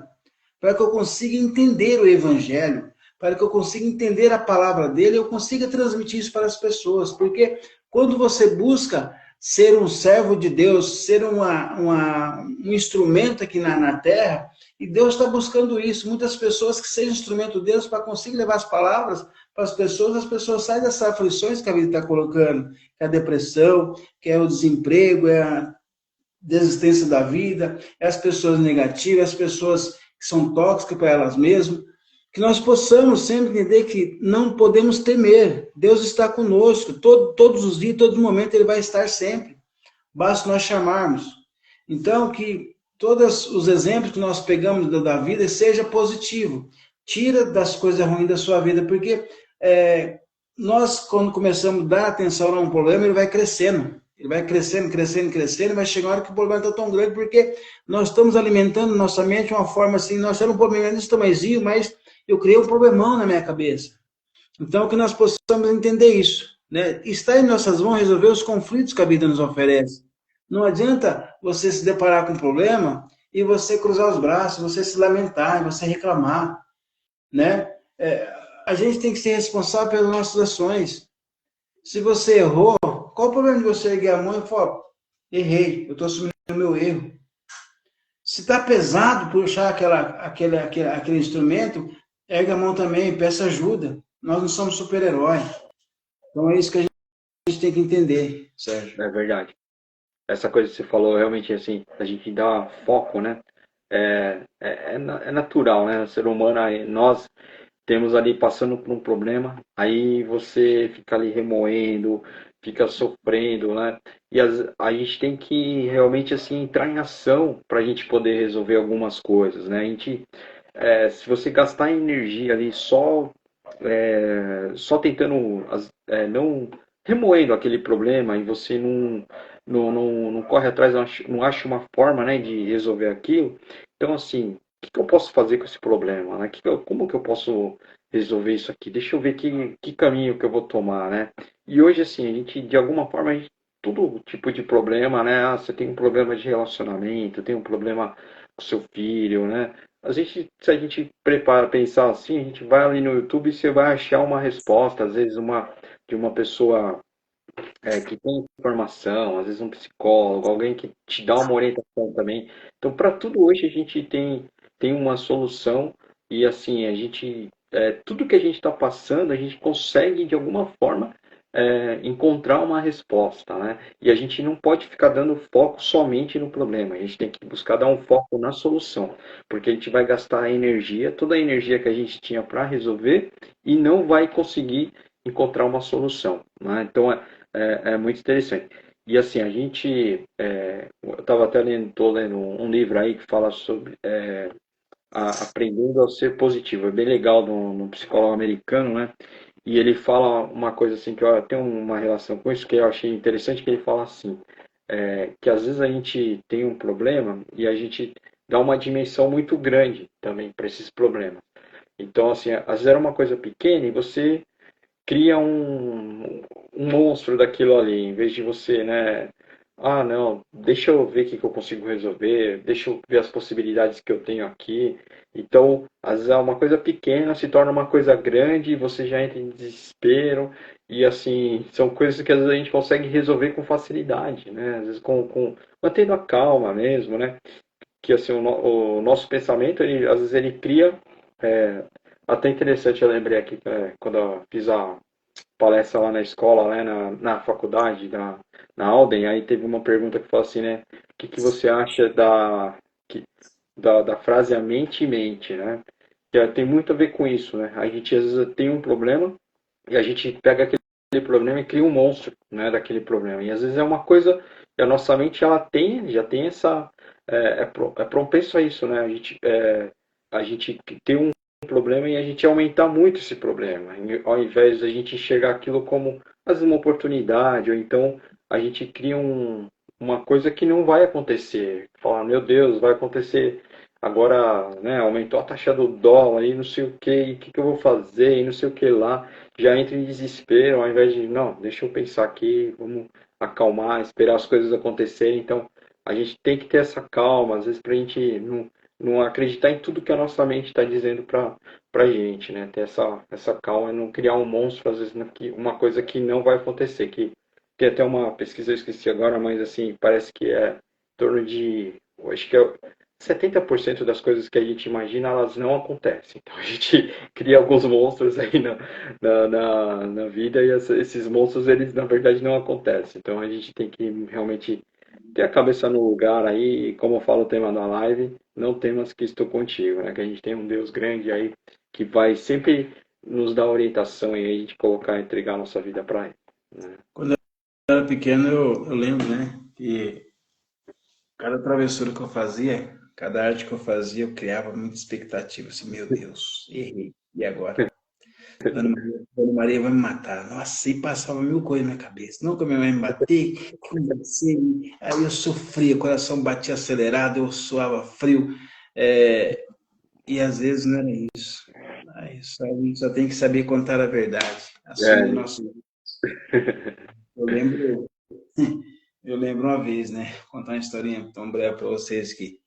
para que eu consiga entender o Evangelho, para que eu consiga entender a palavra dele, eu consiga transmitir isso para as pessoas, porque quando você busca ser um servo de Deus, ser um instrumento aqui na terra, e Deus está buscando isso, muitas pessoas que sejam instrumento de Deus para conseguir levar as palavras para as pessoas saem dessas aflições que a vida está colocando, que é a depressão, que é o desemprego, é a desistência da vida, é as pessoas negativas, as pessoas que são tóxicas para elas mesmas, que nós possamos sempre entender que não podemos temer, Deus está conosco, todos os dias, todos os momentos, Ele vai estar sempre, basta nós chamarmos. Então, que todos os exemplos que nós pegamos da vida seja positivo, tira das coisas ruins da sua vida, porque nós, quando começamos a dar atenção a um problema, ele vai crescendo. Ele vai crescendo, crescendo, crescendo, e vai chegar uma hora que o problema está tão grande, porque nós estamos alimentando nossa mente de uma forma assim, nós temos um problema desse tamanhozinho, mas eu criei um problemão na minha cabeça. Então, que nós possamos entender isso, né? Está em nossas mãos resolver os conflitos que a vida nos oferece. Não adianta você se deparar com um problema e você cruzar os braços, você se lamentar, você reclamar, né? A gente tem que ser responsável pelas nossas ações. Se você errou, qual o problema de você erguer a mão e falar, errei, eu estou assumindo o meu erro. Se está pesado puxar aquele instrumento, ergue a mão também, peça ajuda. Nós não somos super-herói. Então é isso que a gente tem que entender, Sérgio. É verdade. Essa coisa que você falou, realmente, assim, a gente dá foco, né? É natural, né? O ser humano, nós temos ali passando por um problema, aí você fica ali remoendo, fica sofrendo, né? E a gente tem que realmente, assim, entrar em ação para a gente poder resolver algumas coisas, né? Se você gastar energia ali só tentando, não remoendo aquele problema e você não corre atrás, não acha uma forma, né, de resolver aquilo. Então, assim, o que eu posso fazer com esse problema, né? Como que eu posso resolver isso aqui? Deixa eu ver que caminho que eu vou tomar, né? E hoje, assim, a gente, de alguma forma, todo tipo de problema, né? Ah, você tem um problema de relacionamento, tem um problema com seu filho, né? Se a gente prepara, pensar assim, a gente vai ali no YouTube e você vai achar uma resposta, às vezes de uma pessoa que tem informação, às vezes um psicólogo, alguém que te dá uma orientação também. Então, para tudo hoje a gente tem uma solução e assim, tudo que a gente está passando, a gente consegue de alguma forma encontrar uma resposta, né? E a gente não pode ficar dando foco somente no problema, a gente tem que buscar dar um foco na solução, porque a gente vai gastar energia, toda a energia que a gente tinha para resolver e não vai conseguir encontrar uma solução, né? Então, é muito interessante. E assim, eu estava até tô lendo um livro aí que fala sobre aprendendo a ser positivo. É bem legal no psicólogo americano, né? E ele fala uma coisa assim que eu tenho uma relação com isso que eu achei interessante, que ele fala assim, que às vezes a gente tem um problema e a gente dá uma dimensão muito grande também para esses problemas. Então, assim, às vezes era uma coisa pequena e você cria um monstro daquilo ali, em vez de você, né? ah, não, deixa eu ver o que que eu consigo resolver, deixa eu ver as possibilidades que eu tenho aqui. Então, às vezes uma coisa pequena se torna uma coisa grande e você já entra em desespero. E assim, são coisas que às vezes a gente consegue resolver com facilidade, né? Às vezes mantendo a calma mesmo, né? Que assim, o nosso pensamento, ele, às vezes ele cria. é, Até interessante, eu lembrei aqui, quando eu fiz a palestra lá na escola, né, na faculdade, na Alden, aí teve uma pergunta que falou assim, né, o que que você acha que, da frase a mente, né? Que tem muito a ver com isso, né? A gente às vezes tem um problema e a gente pega aquele problema e cria um monstro, né, daquele problema. E às vezes é uma coisa que a nossa mente ela tem, já tem essa é propenso a isso, né? A gente tem um problema e a gente aumentar muito esse problema, ao invés de a gente enxergar aquilo como às vezes uma oportunidade, ou então a gente cria uma coisa que não vai acontecer. Falar, meu Deus, vai acontecer agora, né? Aumentou a taxa do dólar e não sei o que, e o que que eu vou fazer e não sei o que lá. Já entra em desespero, ao invés de, não, deixa eu pensar aqui, vamos acalmar, esperar as coisas acontecerem. Então, a gente tem que ter essa calma, às vezes, para a gente não acreditar em tudo que a nossa mente está dizendo para a gente, né? Ter essa calma e não criar um monstro, às vezes, uma coisa que não vai acontecer. Que tem até uma pesquisa, eu esqueci agora, mas assim, parece que é em torno de, eu acho que é 70% das coisas que a gente imagina, elas não acontecem. Então a gente cria alguns monstros aí na vida e esses monstros, eles na verdade não acontecem. Então a gente tem que realmente ter a cabeça no lugar aí, como eu falo o tema da live, não temas que estou contigo, né? Que a gente tem um Deus grande aí que vai sempre nos dar orientação e a gente colocar, entregar a nossa vida para ele, né? Quando eu era pequeno, eu lembro, né, que cada travessura que eu fazia, cada arte que eu fazia, eu criava muita expectativa. Assim, meu Deus, errei. E agora? Dona Maria vai me matar. Nossa, e passava mil coisas na minha cabeça. Não que a minha mãe me bater, que não vai ser. Aí eu sofria, o coração batia acelerado, eu suava frio. É, e às vezes não era isso. Aí só tem que saber contar a verdade. Assumir o É, nosso. Eu lembro, eu lembro uma vez, né? Vou contar uma historinha tão breve para vocês que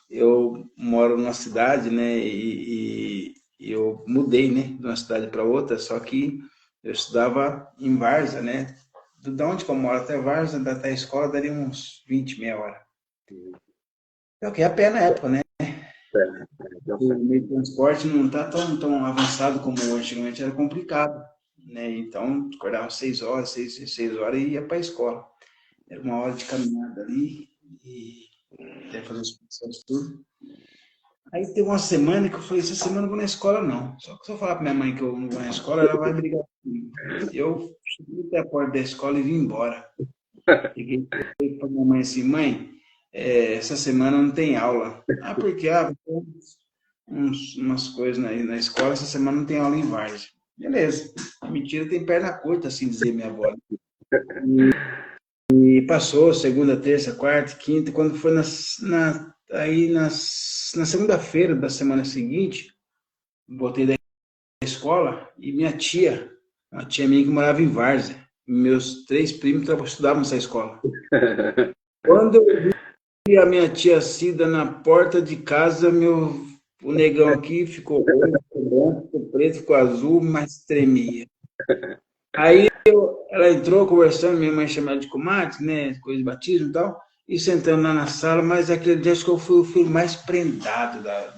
eu moro numa cidade, né? E eu mudei, né? De uma cidade para outra, só que eu estudava em Várzea, né? Da onde que eu moro até Várzea, até a escola, daria uns 20, meia hora. Eu que a pé na época, né? deu O certo. meio de transporte não está tão avançado como antigamente, era complicado, né? Então, acordava 6 horas, 6 horas e ia para a escola. Era uma hora de caminhada ali e até fazer os processos tudo. Aí teve uma semana que eu falei, essa semana eu não vou na escola não. Só que se eu falar para minha mãe que eu não vou na escola, ela vai brigar comigo. Eu cheguei até a porta da escola e vim embora. Cheguei para minha mãe assim, mãe, essa semana não tem aula. Ah, por quê? Ah, umas coisas na escola, essa semana não tem aula em Várzea. Beleza. Mentira, tem perna curta, assim dizer minha avó. E passou segunda, terça, quarta, quinta, quando foi na segunda-feira da semana seguinte, voltei da escola e minha tia, uma tia minha que morava em Várzea, meus três primos estudavam nessa escola. Quando eu vi a minha tia Cida na porta de casa, o negão aqui ficou roxo, ficou branco, ficou preto, ficou azul, mas tremia. Aí ela entrou conversando, minha mãe chamava de comadre, né, coisa de batismo e tal, e sentando lá na sala, mas aquele dia acho que eu fui o filho mais prendado da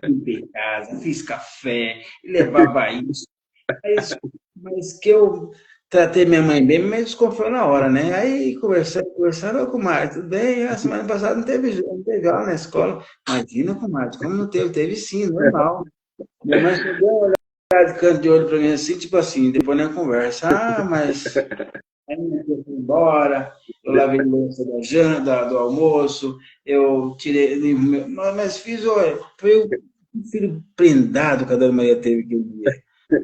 limpei casa, fiz café, levava isso. Mas que eu tratei minha mãe bem, mas desconfiou na hora, né? Aí conversando, ô comadre, tudo bem? A semana passada não teve aula na escola. Imagina, comadre, como não teve? Teve sim, normal. Minha mãe só deu uma olhada de canto de olho pra mim assim, tipo assim, depois na conversa. Ah, mas aí minha tia foi embora, eu lavei louça da janta, do almoço, eu tirei, mas fiz, olha, foi o filho prendado que a Dona Maria teve aquele dia.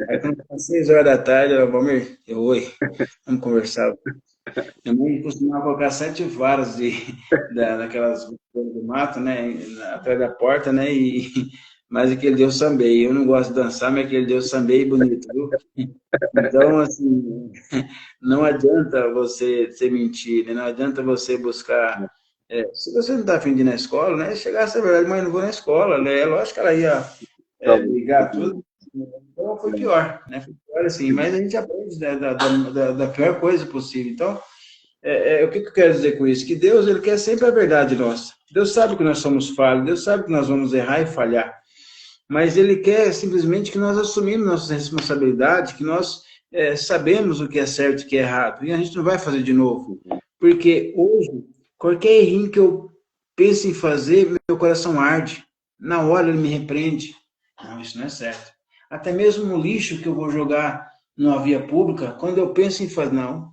Aí quando às 6 horas da tarde, ela, Valmir, oi, vamos conversar. Minha mãe costumava colocar 7 varas daquelas coisas do mato, né, atrás da porta, né, mas aquele dia eu sambei. Eu não gosto de dançar, mas aquele dia eu sambei bonito, viu? Então, assim, não adianta você mentir, né? Não adianta você buscar. Se você não está afim de ir na escola, né? Chegar a ser verdade, mãe, não vou na escola, né? É lógico que ela ia brigar tudo. Então foi pior, né? Foi pior assim, mas a gente aprende, né, da pior coisa possível. Então, o que eu quero dizer com isso? Que Deus, ele quer sempre a verdade nossa. Deus sabe que nós somos falhos, Deus sabe que nós vamos errar e falhar, mas ele quer simplesmente que nós assumimos nossa responsabilidade, que nós sabemos o que é certo e o que é errado, e a gente não vai fazer de novo. Porque hoje, qualquer errinho que eu pense em fazer, meu coração arde. Na hora ele me repreende. Não, isso não é certo. Até mesmo no lixo que eu vou jogar numa via pública, quando eu penso em fazer, não,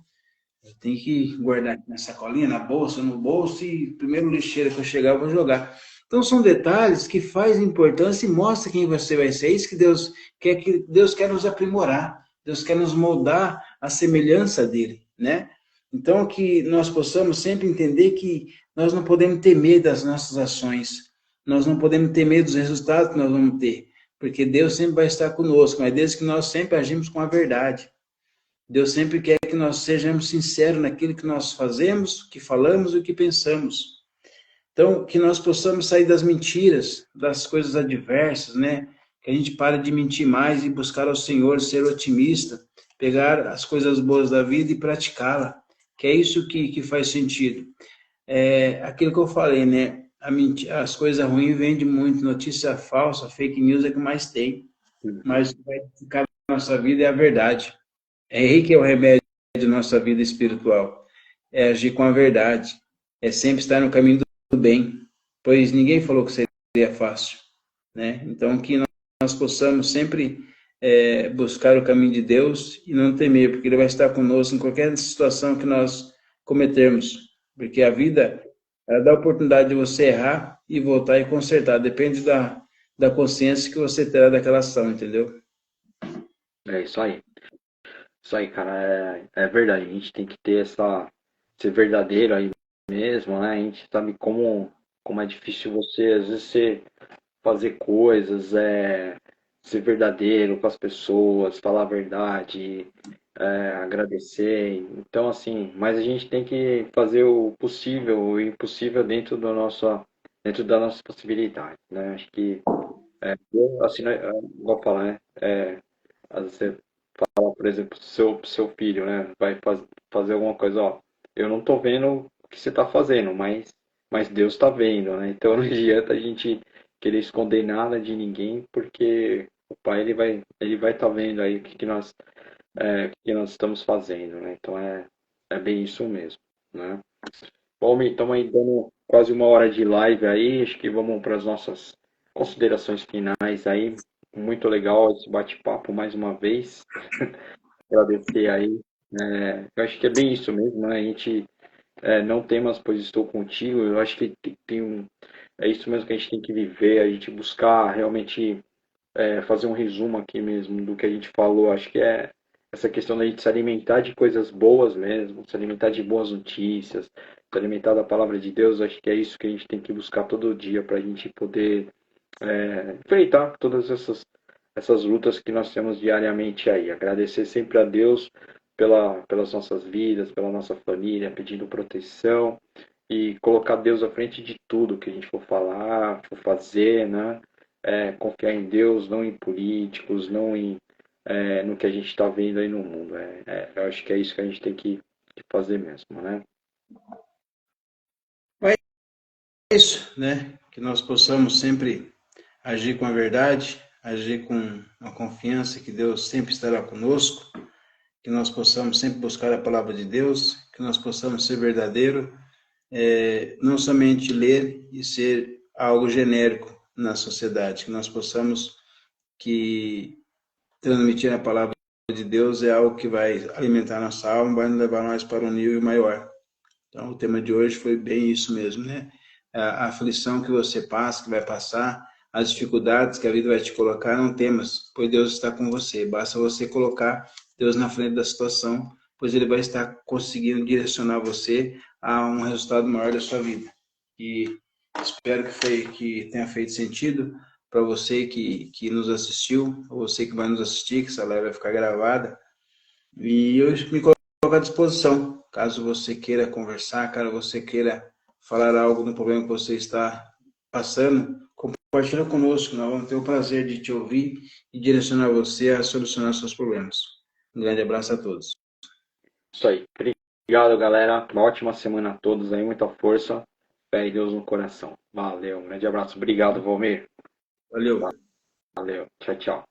eu tenho que guardar aqui na sacolinha, na bolsa, no bolso, e primeiro lixeira que eu chegar, eu vou jogar. Então são detalhes que fazem importância e mostram quem você vai ser. É isso que Deus quer nos aprimorar. Deus quer nos moldar à semelhança dele, né? Então que nós possamos sempre entender que nós não podemos ter medo das nossas ações. Nós não podemos ter medo dos resultados que nós vamos ter, porque Deus sempre vai estar conosco, mas desde que nós sempre agimos com a verdade. Deus sempre quer que nós sejamos sinceros naquilo que nós fazemos, que falamos e o que pensamos. Então, que nós possamos sair das mentiras, das coisas adversas, né? Que a gente pare de mentir mais e buscar ao Senhor, ser otimista, pegar as coisas boas da vida e praticá-la. Que é isso que faz sentido. Aquilo que eu falei, né? As coisas ruins vendem muito, notícia falsa, fake news é o que mais tem. Mas o que vai ficar na nossa vida é a verdade. É aí que é o remédio da nossa vida espiritual. É agir com a verdade. É sempre estar no caminho do bem. Pois ninguém falou que seria fácil, né? Então, que nós possamos sempre buscar o caminho de Deus e não temer, porque Ele vai estar conosco em qualquer situação que nós cometermos. Porque a vida, ela dá a oportunidade de você errar e voltar e consertar. Depende da consciência que você terá daquela ação, entendeu? É isso aí. Isso aí, cara, é verdade. A gente tem que ter ser verdadeiro aí mesmo, né? A gente sabe como é difícil você, às vezes, fazer coisas, ser verdadeiro com as pessoas, falar a verdade, agradecer. Então, assim, mas a gente tem que fazer o possível, o impossível dentro da nossa possibilidade, né? Acho que, eu, assim, né, igual falar, né? Às vezes você fala, por exemplo, seu filho, né? Vai fazer alguma coisa, ó. Eu não tô vendo o que você tá fazendo, mas Deus tá vendo, né? Então não adianta a gente querer esconder nada de ninguém, porque o Pai ele vai estar vendo aí o que nós estamos fazendo, né? Então é bem isso mesmo, né? Bom, estamos aí dando quase uma hora de live aí, acho que vamos para as nossas considerações finais aí. Muito legal esse bate-papo mais uma vez. Agradecer aí. Eu acho que é bem isso mesmo, né? A gente não temas, pois estou contigo. Eu acho que é isso mesmo que a gente tem que viver, a gente buscar realmente fazer um resumo aqui mesmo do que a gente falou. Acho que é essa questão da gente se alimentar de coisas boas mesmo, se alimentar de boas notícias, se alimentar da palavra de Deus. Acho que é isso que a gente tem que buscar todo dia para a gente poder enfrentar todas essas lutas que nós temos diariamente aí. Agradecer sempre a Deus pelas nossas vidas, pela nossa família, pedindo proteção e colocar Deus à frente de tudo que a gente for falar, for fazer, né? Confiar em Deus, não em políticos, não no que a gente está vendo aí no mundo. Eu acho que é isso que a gente tem que fazer mesmo, né? É isso, né? Que nós possamos sempre agir com a verdade, agir com a confiança que Deus sempre estará conosco, que nós possamos sempre buscar a palavra de Deus, que nós possamos ser verdadeiro, não somente ler e ser algo genérico na sociedade, que nós possamos que transmitir a palavra de Deus é algo que vai alimentar nossa alma, vai nos levar nós para um nível maior. Então, o tema de hoje foi bem isso mesmo, né? A aflição que você passa, que vai passar, as dificuldades que a vida vai te colocar, não temas, pois Deus está com você. Basta você colocar Deus na frente da situação, pois Ele vai estar conseguindo direcionar você a um resultado maior da sua vida. E espero que tenha feito sentido. para você que nos assistiu, você que vai nos assistir, que essa live vai ficar gravada. E eu me coloco à disposição, caso você queira conversar, caso você queira falar algo do problema que você está passando, compartilha conosco, nós vamos ter o prazer de te ouvir e direcionar você a solucionar seus problemas. Um grande abraço a todos. Isso aí. Obrigado, galera. Uma ótima semana a todos aí, muita força. Fé e Deus no coração. Valeu, um grande abraço. Obrigado, Valmir. Valeu. Valeu. Tchau, tchau.